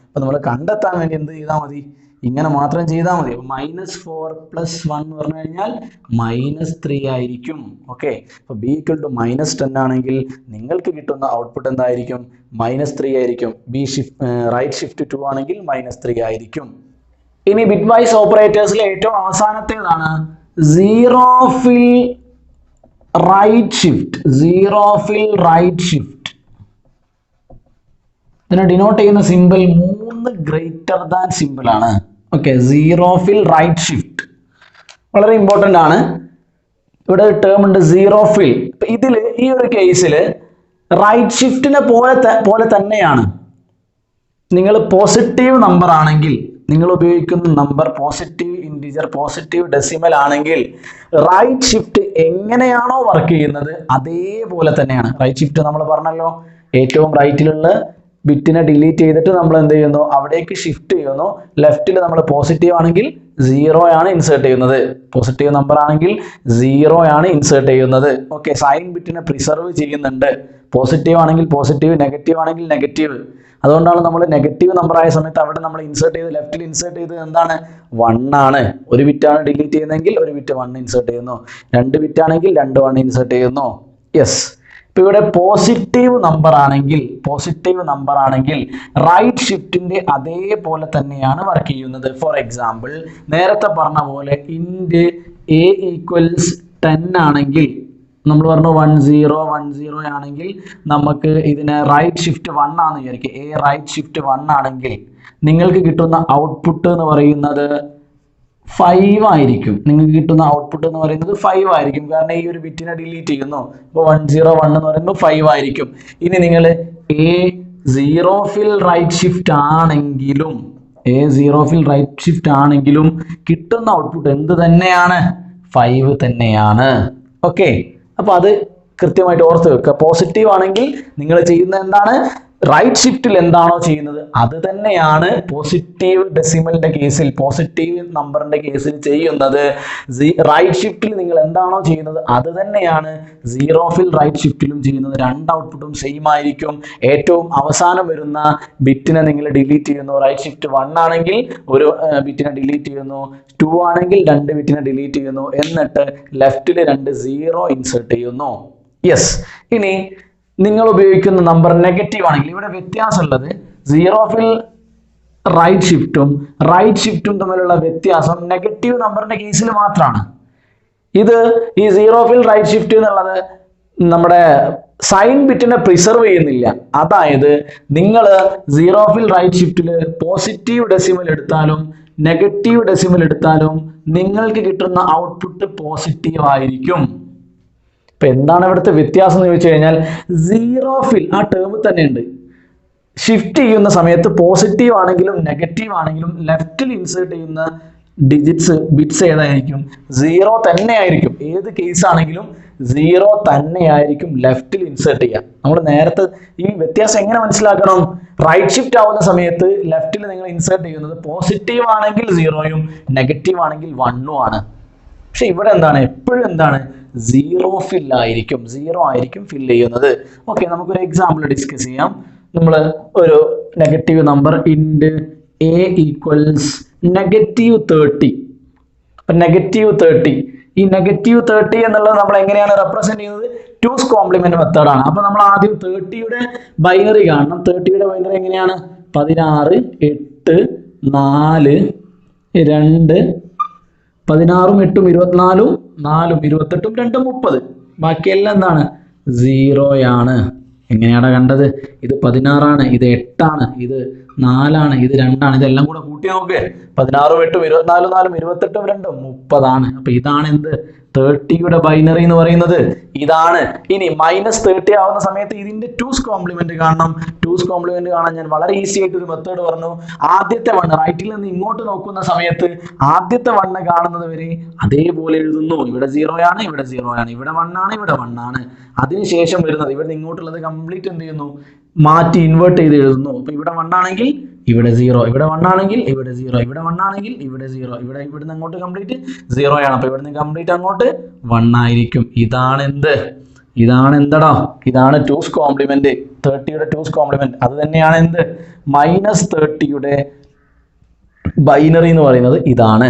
അപ്പൊ നമ്മൾ കണ്ടെത്താൻ വേണ്ടി എന്ത് ചെയ്താൽ മതി? ഇങ്ങനെ മാത്രം ചെയ്താൽ മതി. -4 + 1 എന്ന് പറഞ്ഞു കഴിഞ്ഞാൽ -3 ആയിരിക്കും. ഓക്കെ, അപ്പോൾ b = -10 ആണെങ്കിൽ നിങ്ങൾക്ക് കിട്ടുന്ന ഔട്ട്പുട്ട് എന്തായിരിക്കും? -3 ആയിരിക്കും. b റൈറ്റ് ഷിഫ്റ്റ് 2 ആണെങ്കിൽ -3 ആയിരിക്കും. ഇനി ബിറ്റ് വൈസ് ഓപ്പറേറ്റേഴ്സിലെ ഏറ്റവും അവസാനത്തേതാണ് zero fill right shift. Zero fill right shift ഇതിനെ ഡിനോട്ട് ചെയ്യുന്ന സിമ്പിൾ 3 ഗ്രേറ്റർ ദാൻ സിമ്പിൾ ആണ്. Okay, zero fill right shift വളരെ ഇമ്പോർട്ടൻ്റ് ആണ്. ഇവിടെ ഒരു ടേം ഉണ്ട് സീറോ ഫിൽ. ഇതിൽ ഈ ഒരു കേസിൽ റൈറ്റ് ഷിഫ്റ്റിനെ പോലെ തന്നെയാണ്. നിങ്ങൾ പോസിറ്റീവ് നമ്പർ ആണെങ്കിൽ, നിങ്ങൾ ഉപയോഗിക്കുന്ന number positive integer, positive decimal ആണെങ്കിൽ റൈറ്റ് ഷിഫ്റ്റ് എങ്ങനെയാണോ വർക്ക് ചെയ്യുന്നത് അതേപോലെ തന്നെയാണ്. റൈറ്റ് ഷിഫ്റ്റ് നമ്മൾ പറഞ്ഞല്ലോ, ഏറ്റവും റൈറ്റിലുള്ള ബിറ്റിനെ ഡിലീറ്റ് ചെയ്തിട്ട് നമ്മൾ എന്ത് ചെയ്യുന്നു? അവിടേക്ക് ഷിഫ്റ്റ് ചെയ്യുന്നു. ലെഫ്റ്റിൽ നമ്മൾ പോസിറ്റീവ് ആണെങ്കിൽ 0 ആണ് ഇൻസേർട്ട് ചെയ്യുന്നത്. പോസിറ്റീവ് നമ്പർ ആണെങ്കിൽ 0 ആണ് ഇൻസേർട്ട് ചെയ്യുന്നത്. ഓക്കെ, സൈൻ ബിറ്റിനെ പ്രിസർവ് ചെയ്യുന്നുണ്ട്. പോസിറ്റീവ് ആണെങ്കിൽ പോസിറ്റീവ്, നെഗറ്റീവ് ആണെങ്കിൽ നെഗറ്റീവ്. അതുകൊണ്ടാണ് നമ്മൾ നെഗറ്റീവ് നമ്പർ ആയ സമയത്ത് അവിടെ നമ്മൾ ഇൻസേർട്ട് ചെയ്ത് ലെഫ്റ്റിൽ ഇൻസേർട്ട് ചെയ്ത് എന്താണ്? 1 ആണ്. ഒരു ബിറ്റാണ് ഡിലീറ്റ് ചെയ്യുന്നതെങ്കിൽ ഒരു ബിറ്റ് 1 ഇൻസേർട്ട് ചെയ്യുന്നു. 2 ബിറ്റ് ആണെങ്കിൽ 2 1 ഇൻസേർട്ട് ചെയ്യുന്നു. യെസ്, ഇപ്പൊ ഇവിടെ പോസിറ്റീവ് നമ്പർ ആണെങ്കിൽ റൈറ്റ് ഷിഫ്റ്റിന്റെ അതേപോലെ തന്നെയാണ് വർക്ക് ചെയ്യുന്നത്. ഫോർ എക്സാമ്പിൾ, നേരത്തെ പറഞ്ഞ പോലെ ഇൻറ്റ് a = 10 ആണെങ്കിൽ നമ്മൾ പറഞ്ഞു 1 0 1 0 ആണെങ്കിൽ നമുക്ക് ഇതിനെ റൈറ്റ് ഷിഫ്റ്റ് 1 ആണെന്ന് വിചാരിക്കുക. a റൈറ്റ് ഷിഫ്റ്റ് 1 ആണെങ്കിൽ നിങ്ങൾക്ക് കിട്ടുന്ന ഔട്ട്പുട്ട് എന്ന് പറയുന്നത് 5 ആയിരിക്കും. നിങ്ങൾക്ക് കിട്ടുന്ന ഔട്ട്പുട്ട് എന്ന് പറയുന്നത് 5 ആയിരിക്കും. കാരണം ഈ ഒരു ബിറ്റിനെ ഡിലീറ്റ് ചെയ്യുന്നു. അപ്പോൾ 1 0 1 എന്ന് പറയുമ്പോൾ 5 ആയിരിക്കും. ഇനി നിങ്ങൾ a zero fill right shift ആണെങ്കിലും കിട്ടുന്ന ഔട്ട്പുട്ട് എന്ത് തന്നെയാണ്? 5 തന്നെയാണ്. ഓക്കെ, അപ്പൊ അത് കൃത്യമായിട്ട് ഓർത്ത് വെക്കുക. പോസിറ്റീവ് ആണെങ്കിൽ നിങ്ങൾ ചെയ്യുന്നത് എന്താണ്? റൈറ്റ് ഷിഫ്റ്റിൽ എന്താണോ ചെയ്യുന്നത് അത് തന്നെയാണ് പോസിറ്റീവ് ഡെസിമലിന്റെ കേസിൽ, പോസിറ്റീവ് നമ്പറിന്റെ കേസിൽ ചെയ്യുന്നത്. റൈറ്റ് ഷിഫ്റ്റിൽ നിങ്ങൾ എന്താണോ ചെയ്യുന്നത് അത് തന്നെയാണ് സീറോ ഫിൽ റൈറ്റ് ഷിഫ്റ്റിലും ചെയ്യുന്നത്. രണ്ട് ഔട്ട്പുട്ടും സെയിം ആയിരിക്കും. ഏറ്റവും അവസാനം വരുന്ന ബിറ്റിനെ നിങ്ങൾ ഡിലീറ്റ് ചെയ്യുന്നു. റൈറ്റ് ഷിഫ്റ്റ് 1 ആണെങ്കിൽ ഒരു ബിറ്റിനെ ഡിലീറ്റ് ചെയ്യുന്നു, 2 ആണെങ്കിൽ 2 ബിറ്റിനെ ഡിലീറ്റ് ചെയ്യുന്നു, എന്നിട്ട് ലെഫ്റ്റിൽ 2 0 ഇൻസേർട്ട് ചെയ്യുന്നു. യെസ്, ഇനി നിങ്ങൾ ഉപയോഗിക്കുന്ന നമ്പർ നെഗറ്റീവ് ആണെങ്കിൽ ഇവിടെ വ്യത്യാസമുള്ളത് സീറോ ഫിൽ റൈറ്റ് ഷിഫ്റ്റും തമ്മിലുള്ള വ്യത്യാസം നെഗറ്റീവ് നമ്പറിന്റെ കേസിൽ മാത്രമാണ്. ഇത് ഈ സീറോ ഫിൽ റൈറ്റ് ഷിഫ്റ്റ് എന്നുള്ളത് നമ്മുടെ സൈൻ ബിറ്റിനെ പ്രിസർവ് ചെയ്യുന്നില്ല. അതായത് നിങ്ങൾ zero fill right ഷിഫ്റ്റിൽ positive decimal എടുത്താലും നെഗറ്റീവ് ഡെസിമൽ എടുത്താലും നിങ്ങൾക്ക് കിട്ടുന്ന ഔട്ട്പുട്ട് പോസിറ്റീവ് ആയിരിക്കും. ഇപ്പൊ എന്താണ് ഇവിടുത്തെ വ്യത്യാസം എന്ന് ചോദിച്ചു കഴിഞ്ഞാൽ, സീറോ ഫിൽ ആ ടേം തന്നെ ഉണ്ട്. ഷിഫ്റ്റ് ചെയ്യുന്ന സമയത്ത് പോസിറ്റീവ് ആണെങ്കിലും നെഗറ്റീവ് ആണെങ്കിലും ലെഫ്റ്റിൽ ഇൻസേർട്ട് ചെയ്യുന്ന ബിറ്റ്സ് ഏതായിരിക്കും? 0 തന്നെ ആയിരിക്കും. ഏത് കേസ് ആണെങ്കിലും 0 തന്നെയായിരിക്കും ലെഫ്റ്റിൽ ഇൻസേർട്ട് ചെയ്യുക. നമ്മൾ നേരത്തെ ഈ വ്യത്യാസം എങ്ങനെ മനസ്സിലാക്കണം? റൈറ്റ് ഷിഫ്റ്റ് ആവുന്ന സമയത്ത് ലെഫ്റ്റിൽ നിങ്ങൾ ഇൻസേർട്ട് ചെയ്യുന്നത് പോസിറ്റീവ് ആണെങ്കിൽ 0യും നെഗറ്റീവ് ആണെങ്കിൽ 1ഉം ആണ്. പക്ഷെ ഇവിടെ എന്താണ്? എപ്പോഴും എന്താണ്? 0 ഫിൽ ആയിരിക്കും, 0 ആയിരിക്കും ഫിൽ ചെയ്യുന്നത്. ഓക്കെ, നമുക്കൊരു എക്സാമ്പിൾ ഡിസ്കസ് ചെയ്യാം. നമ്മൾ ഒരു നെഗറ്റീവ് നമ്പർ ഇൻറ്റ് a = -30. അപ്പൊ -30, ഈ -30 എന്നുള്ളത് നമ്മൾ എങ്ങനെയാണ് റെപ്രസെന്റ് ചെയ്യുന്നത്? 2's കോംപ്ലിമെന്റ് മെത്തേഡാണ്. അപ്പൊ നമ്മൾ ആദ്യം 30യുടെ ബൈനറി കാണണം. 30യുടെ ബൈനറി എങ്ങനെയാണ്? 16 8 4 2 16ഉം 8ഉം 24ഉം 4ഉം 28ഉം 2ഉം 30. ബാക്കിയെല്ലാം എന്താണ്? 0 ആണ്. എങ്ങനെയാണ് കണ്ടത്? ഇത് 16 ആണ്, ഇത് 8 ആണ്, ഇത് 4 ആണ്, ഇത് 2 ആണ്. ഇതെല്ലാം കൂടെ കൂട്ടി നോക്ക്. 16ഉം 8ഉം 24 4ഉം 28ഉം 2ഉം 30 ആണ്. അപ്പൊ ഇതാണ് എന്ത്? 30യുടെ ബൈനറി എന്ന് പറയുന്നത് ഇതാണ്. ഇനി -30 ആവുന്ന സമയത്ത് ഇതിന്റെ 2's കോംപ്ലിമെന്റ് കാണണം. 2's കോംപ്ലിമെന്റ് കാണാൻ ഞാൻ വളരെ ഈസി ആയിട്ട് ഒരു മെത്തേഡ് പറഞ്ഞു. ആദ്യത്തെ 1 റൈറ്റിൽ നിന്ന് ഇങ്ങോട്ട് നോക്കുന്ന സമയത്ത് ആദ്യത്തെ 1 കാണുന്നത് വരെ അതേപോലെ എഴുതുന്നു. ഇവിടെ 0 ആണ്, ഇവിടെ 0 ആണ്, ഇവിടെ 1 ആണ്, ഇവിടെ 1 ആണ്. അതിനുശേഷം വരുന്നത് ഇവിടെ ഇങ്ങോട്ടുള്ളത് കംപ്ലീറ്റ് എന്ത് ചെയ്യുന്നു? മാറ്റി ഇൻവേർട്ട് ചെയ്ത് എഴുതുന്നു. അപ്പൊ ഇവിടെ 1 ആണെങ്കിൽ ഇവിടെ 0, ഇവിടെ 1 ആണെങ്കിൽ ഇവിടെ 0, ഇവിടെ 1 ആണെങ്കിൽ ഇവിടെ 0, ഇവിടുന്ന് അങ്ങോട്ട് കംപ്ലീറ്റ് 0 ആണ്. അപ്പൊ ഇവിടുന്ന് കംപ്ലീറ്റ് അങ്ങോട്ട് 1 ആയിരിക്കും. ഇതാണ് എന്ത്? ഇതാണ് എന്തടാ? ഇതാണ് 2's കോംപ്ലിമെന്റ്. 30യുടെ 2's complement. അത് തന്നെയാണ് എന്ത്? -30യുടെ ബൈനറി എന്ന് പറയുന്നത് ഇതാണ്.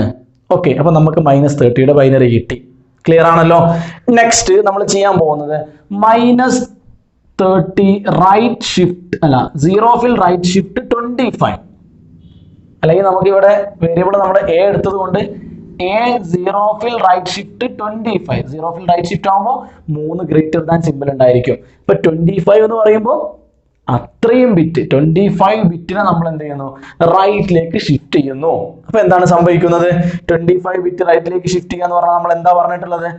ഓക്കെ, അപ്പൊ നമുക്ക് -30യുടെ ബൈനറി കിട്ടി. ക്ലിയർ ആണല്ലോ. നെക്സ്റ്റ് നമ്മൾ ചെയ്യാൻ പോകുന്നത് -30 റൈറ്റ് ഷിഫ്റ്റ് അല്ല, സീറോ ഫിൽ റൈറ്റ് ഷിഫ്റ്റ് 25, അല്ലെങ്കിൽ നമുക്ക് ഇവിടെ വേരിയബിൾ നമ്മുടെ എ എടുത്തത് കൊണ്ട് A zero fill right shift 25. Zero fill right shift ആകുമ്പോൾ 3 ഗ്രേറ്റർ ദാൻ സിമ്പിൾ ഉണ്ടായിരിക്കും. ഇപ്പൊ 25 എന്ന് പറയുമ്പോൾ അത്രയും ബിറ്റ് 25 ബിറ്റിനെ നമ്മൾ എന്ത് ചെയ്യുന്നു, റൈറ്റിലേക്ക് ഷിഫ്റ്റ് ചെയ്യുന്നു. അപ്പൊ എന്താണ് സംഭവിക്കുന്നത്? 25 ബിറ്റ് റൈറ്റിലേക്ക് ഷിഫ്റ്റ് ചെയ്യുക എന്ന് പറഞ്ഞാൽ നമ്മൾ എന്താ പറഞ്ഞിട്ടുള്ളത്?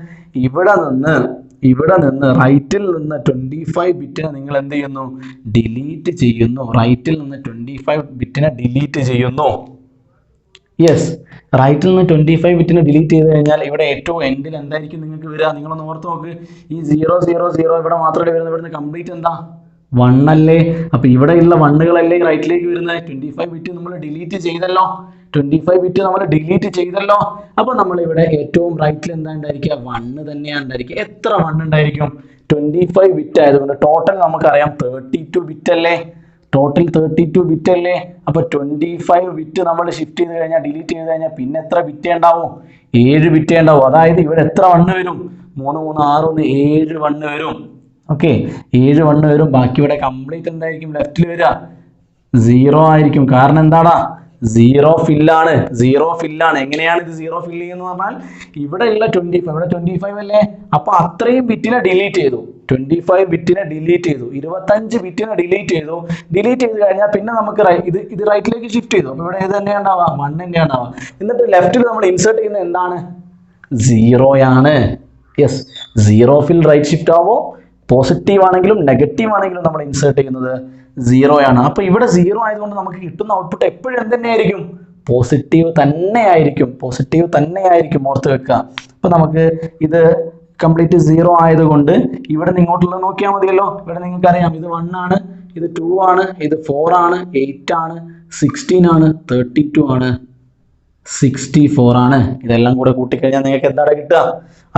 ഇവിടെ നിന്ന് റൈറ്റിൽ നിന്ന് 25 ബിറ്റിനെ നിങ്ങൾ എന്ത് ചെയ്യുന്നു, ഡിലീറ്റ് ചെയ്യുന്നു. റൈറ്റിൽ നിന്ന് 25 ബിറ്റിനെ ഡിലീറ്റ് ചെയ്യുന്നു. യെസ്, റൈറ്റിൽ നിന്ന് 25 ബിറ്റിനെ ഡിലീറ്റ് ചെയ്ത് കഴിഞ്ഞാൽ ഇവിടെ ഏറ്റവും എൻഡിൽ എന്തായിരിക്കും നിങ്ങൾക്ക് വരിക? നിങ്ങളൊന്ന് ഓർത്ത് നോക്ക്. ഈ 0 0 0 ഇവിടെ മാത്രമല്ലേ വരുന്നത്, ഇവിടുന്ന് കംപ്ലീറ്റ് എന്താ 1 അല്ലേ? അപ്പൊ ഇവിടെയുള്ള 1കളല്ലേ റൈറ്റിലേക്ക് വരുന്നത്. 25 ബിറ്റ് നമ്മൾ ഡിലീറ്റ് ചെയ്തല്ലോ. 25 ബിറ്റ് നമ്മൾ ഡിലീറ്റ് ചെയ്തല്ലോ. അപ്പൊ നമ്മൾ ഇവിടെ ഏറ്റവും റൈറ്റിൽ എന്താ ഉണ്ടായിരിക്കുക? 1 തന്നെയാണ് ഉണ്ടായിരിക്കുക. എത്ര 1 ഉണ്ടായിരിക്കും? 25 ബിറ്റ് ആയതുകൊണ്ട് ടോട്ടൽ നമുക്കറിയാം 32 ബിറ്റ് അല്ലേ? ടോട്ടൽ 32 ബിറ്റ് അല്ലേ? അപ്പൊ 25 ബിറ്റ് നമ്മൾ ഷിഫ്റ്റ് ചെയ്ത് കഴിഞ്ഞാൽ, ഡിലീറ്റ് ചെയ്ത് കഴിഞ്ഞാൽ പിന്നെ എത്ര ബിറ്റേ ഉണ്ടാവും? 7 ബിറ്റേ ഉണ്ടാവും. അതായത് ഇവിടെ എത്ര 1 വരും? 3 3 6 1 7 1 വരും. ഓക്കെ, 7 1 വരും. ബാക്കി ഇവിടെ കംപ്ലീറ്റ് എന്തായിരിക്കും ലെഫ്റ്റിൽ വരിക? 0 ആയിരിക്കും. കാരണം എന്താടാ? സീറോ ഫില്ലാണ്. എങ്ങനെയാണ് ഇത് സീറോ ഫില്ല് ചെയ്യുന്നത് പറഞ്ഞാൽ, ഇവിടെ ഉള്ള 25 അല്ലേ? അപ്പൊ അത്രയും ബിറ്റിനെ ഡിലീറ്റ് ചെയ്തു. 25 ബിറ്റിനെ ഡിലീറ്റ് ചെയ്തു. 25 ബിറ്റിനെ ഡിലീറ്റ് ചെയ്ത് കഴിഞ്ഞാൽ പിന്നെ നമുക്ക് ഇത് റൈറ്റിലേക്ക് ഷിഫ്റ്റ് ചെയ്തു. അപ്പൊ ഇവിടെ ഏത് തന്നെയാണ് ഉണ്ടാവുക? 1 തന്നെയാണ് ഉണ്ടാവുക. എന്നിട്ട് ലെഫ്റ്റിൽ നമ്മൾ ഇൻസേർട്ട് ചെയ്യുന്നത് എന്താണ്? 0 ആണ്. Yes, zero fill right shift ആവുമ്പോൾ പോസിറ്റീവ് ആണെങ്കിലും നെഗറ്റീവ് ആണെങ്കിലും നമ്മൾ ഇൻസേർട്ട് ചെയ്യുന്നത് 0 ആണ്. അപ്പൊ ഇവിടെ 0 ആയതുകൊണ്ട് നമുക്ക് കിട്ടുന്ന ഔട്ട്പുട്ട് എപ്പോഴും എന്ത് തന്നെയായിരിക്കും? പോസിറ്റീവ് തന്നെയായിരിക്കും. ഓർത്ത് വെക്കുക. അപ്പൊ നമുക്ക് ഇത് കംപ്ലീറ്റ് 0 ആയതുകൊണ്ട് ഇവിടെ നിന്ന് ഇങ്ങോട്ടുള്ളത് നോക്കിയാൽ മതിയല്ലോ. ഇവിടെ നിങ്ങൾക്ക് അറിയാം, ഇത് 1 ആണ്, ഇത് 2 ആണ്, ഇത് 4 ആണ്, 8 ആണ്, 16 ആണ്, 32 ആണ്, 64 ആണ്. ഇതെല്ലാം കൂടെ കൂട്ടിക്കഴിഞ്ഞാൽ നിങ്ങൾക്ക് എന്താണ് കിട്ടുക?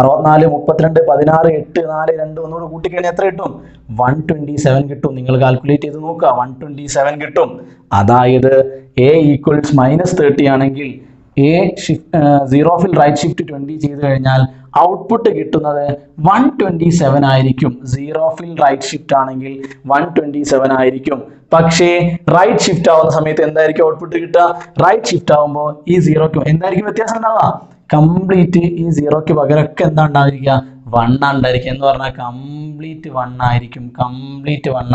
64 32 16 8 4 2 ഒന്നുകൂടെ കൂട്ടിക്കഴിഞ്ഞാൽ എത്ര കിട്ടും? 127 കിട്ടും. നിങ്ങൾ കാൽക്കുലേറ്റ് ചെയ്ത് നോക്കുക. 127 കിട്ടും. അതായത് എ ഈക്വൽസ് -30 ആണെങ്കിൽ A zero fill right shift 20 ചെയ്ത് കഴിഞ്ഞാൽ ഔട്ട്പുട്ട് കിട്ടുന്നത് 127 ആയിരിക്കും. സീറോ ഫിൽ റൈറ്റ് ഷിഫ്റ്റ് ആണെങ്കിൽ 127 ആയിരിക്കും. പക്ഷേ റൈറ്റ് ഷിഫ്റ്റ് ആവുന്ന സമയത്ത് എന്തായിരിക്കും ഔട്ട്പുട്ട് കിട്ടുക? റൈറ്റ് ഷിഫ്റ്റ് ആവുമ്പോൾ ഈ 0ക്ക് എന്തായിരിക്കും വ്യത്യാസം ഉണ്ടാവുക? കംപ്ലീറ്റ് ഈ 0ക്ക് പകരമൊക്കെ എന്താ ഉണ്ടായിരിക്കുക? 1 ഉണ്ടായിരിക്കും. എന്ന് പറഞ്ഞാൽ കംപ്ലീറ്റ് 1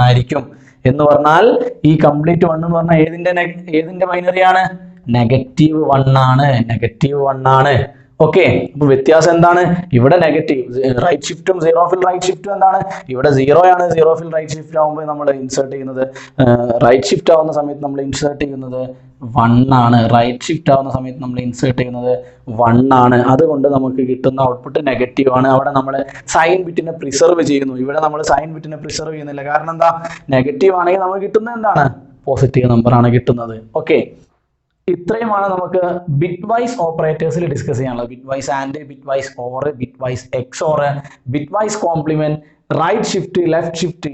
ആയിരിക്കും. എന്ന് പറഞ്ഞാൽ ഈ കംപ്ലീറ്റ് 1 എന്ന് പറഞ്ഞാൽ ഏതിന്റെ ബൈനറിയാണ്? -1 ആണ്. ഓക്കെ, അപ്പൊ വ്യത്യാസം എന്താണ്? ഇവിടെ negative right ഷിഫ്റ്റും zero fill right ഷിഫ്റ്റും എന്താണ്? ഇവിടെ 0 ആണ്. സീറോ ഫിൽ റൈറ്റ് ഷിഫ്റ്റ് ആകുമ്പോൾ നമ്മൾ ഇൻസേർട്ട് ചെയ്യുന്നത്, റൈറ്റ് ഷിഫ്റ്റ് ആവുന്ന സമയത്ത് നമ്മൾ ഇൻസേർട്ട് ചെയ്യുന്നത് 1 ആണ്. അതുകൊണ്ട് നമുക്ക് കിട്ടുന്ന ഔട്ട്പുട്ട് നെഗറ്റീവ് ആണ്. അവിടെ നമ്മൾ സൈൻ ബിറ്റിനെ പ്രിസർവ് ചെയ്യുന്നു. ഇവിടെ നമ്മൾ സൈൻ ബിറ്റിനെ പ്രിസർവ് ചെയ്യുന്നില്ല. കാരണം എന്താ? നെഗറ്റീവ് ആണെങ്കിൽ നമുക്ക് കിട്ടുന്നത് എന്താണ്? പോസിറ്റീവ് നമ്പർ ആണ് കിട്ടുന്നത്. ഓക്കെ, ഇത്രയുമാണ് നമുക്ക് ബിറ്റ് വൈസ് ഓപ്പറേറ്റേഴ്സിൽ ഡിസ്കസ് ചെയ്യാനുള്ളത്. Bitwise and, bitwise or, bitwise XOR, bitwise complement, right shift, left shift,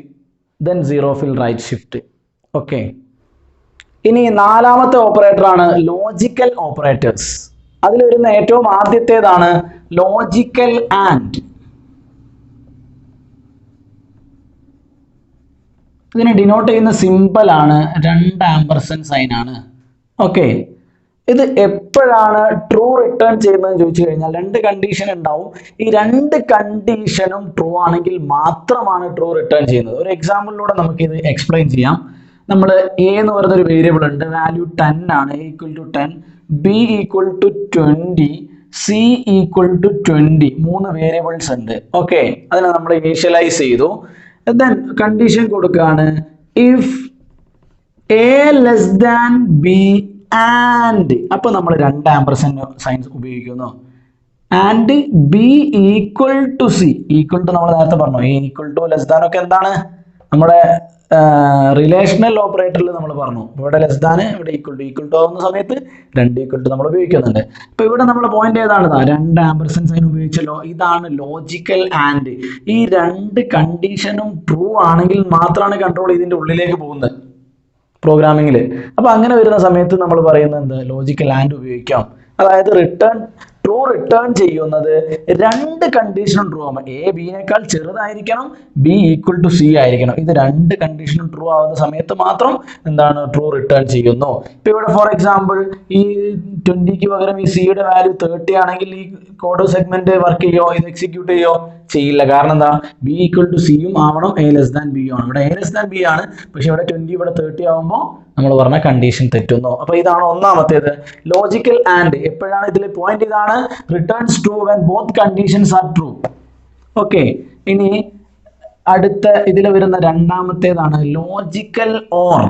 then zero fill right shift. Okay, ഇനി 4ാമത്തെ ഓപ്പറേറ്റർ ആണ് ലോജിക്കൽ ഓപ്പറേറ്റേഴ്സ്. അതിൽ വരുന്ന ഏറ്റവും ആദ്യത്തേതാണ് ലോജിക്കൽ ആൻഡ്. ഇതിനെ ഡിനോട്ട് ചെയ്യുന്ന സിമ്പിൾ ആണ് 2 സൈൻ ആണ്. ഓക്കെ, ഇത് എപ്പോഴാണ് ട്രൂ റിട്ടേൺ ചെയ്യുന്നതെന്ന് ചോദിച്ചു കഴിഞ്ഞാൽ 2 കണ്ടീഷൻ ഉണ്ടാവും. ഈ 2 കണ്ടീഷനും ട്രൂ ആണെങ്കിൽ മാത്രമാണ് ട്രൂ റിട്ടേൺ ചെയ്യുന്നത്. ഒരു എക്സാമ്പിളിലൂടെ നമുക്ക് ഇത് എക്സ്പ്ലെയിൻ ചെയ്യാം. നമ്മൾ എ എന്ന് പറയുന്ന ഒരു വേരിയബിൾ ഉണ്ട്, വാല്യൂ 10 ആണ്, a = 10, b = 20, c = 20. 3 വേരിയബിൾസ് ഉണ്ട്. ഓക്കെ, അതിനെ നമ്മൾ ഇനീഷ്യലൈസ് ചെയ്തു. ദെൻ കണ്ടീഷൻ കൊടുക്കുകയാണ്, if a less than b and, അപ്പൊ നമ്മൾ 2 സൈൻസ് ഉപയോഗിക്കുന്നു. And b = c, equal to നമ്മൾ നേരത്തെ പറഞ്ഞു, a = ലെസ് ദാൻ ഒക്കെ എന്താണ് നമ്മുടെ റിലേഷണൽ ഓപ്പറേറ്ററിൽ നമ്മൾ പറഞ്ഞു. ഇവിടെ ലെസ് ദാൻ, ഇവിടെ ഈക്വൽ ടു ആവുന്ന സമയത്ത് 2 ഈക്വൽ ടു നമ്മൾ ഉപയോഗിക്കുന്നുണ്ട്. അപ്പൊ ഇവിടെ നമ്മുടെ പോയിന്റ് ഏതാണ്? 2 സൈൻ ഉപയോഗിച്ചല്ലോ. ഇതാണ് ലോജിക്കൽ ആൻഡ്. ഈ 2 കണ്ടീഷനും ട്രൂ ആണെങ്കിൽ മാത്രമാണ് കൺട്രോൾ ഇതിന്റെ ഉള്ളിലേക്ക് പോകുന്നത്. പ്രോഗ്രാമിങ്ങിൽ. അപ്പോൾ അങ്ങനെ വരുന്ന സമയത്ത് നമ്മൾ പറയുന്നത് എന്ത്, ലോജിക്കൽ ആൻഡ് ഉപയോഗിക്കാം. അതായത് ട്രൂ റിട്ടേൺ ചെയ്യുന്നത് രണ്ട് കണ്ടീഷനും ട്രൂ ആവുമ്പോൾ എ ബിനേക്കാൾ ചെറുതായിരിക്കണം, ബി ഈക്വൽ ടു സി ആയിരിക്കണം. ഇത് രണ്ട് കണ്ടീഷനും ട്രൂ ആവുന്ന സമയത്ത് മാത്രം എന്താണ് ട്രൂ റിട്ടേൺ ചെയ്യുന്നു. ഇപ്പൊ ഇവിടെ ഫോർ എക്സാമ്പിൾ ഈ 20ക്ക് പകരം ഈ സിയുടെ വാല്യൂ 30 ആണെങ്കിൽ ഈ കോഡ് സെഗ്മെന്റ് വർക്ക് ചെയ്യോ, ഇത് എക്സിക്യൂട്ട് ചെയ്യോ? ചെയ്യില്ല. കാരണം എന്താ, ബി ഈക്വൽ ടു സിയും ആവണം, എ ലെസ് ദാൻ ബി ആണ്. ഇവിടെ എ ലെസ് ദാൻ ബി ആണ്, പക്ഷെ ഇവിടെ 20 ഇവിടെ 30 ആവുമ്പോൾ നമ്മൾ പറഞ്ഞ കണ്ടീഷൻ തെറ്റുന്നു. അപ്പൊ ഇതാണ് ഒന്നാമത്തേത് ലോജിക്കൽ ആൻഡ്. എപ്പോഴാണ് ഇതിൽ പോയിന്റ് ഇതാണ്, returns true when both conditions are true. Okay, ഇനി അടുത്ത ഇതിൽ വരുന്ന രണ്ടാമത്തേതാണ് ലോജിക്കൽ ഓർ.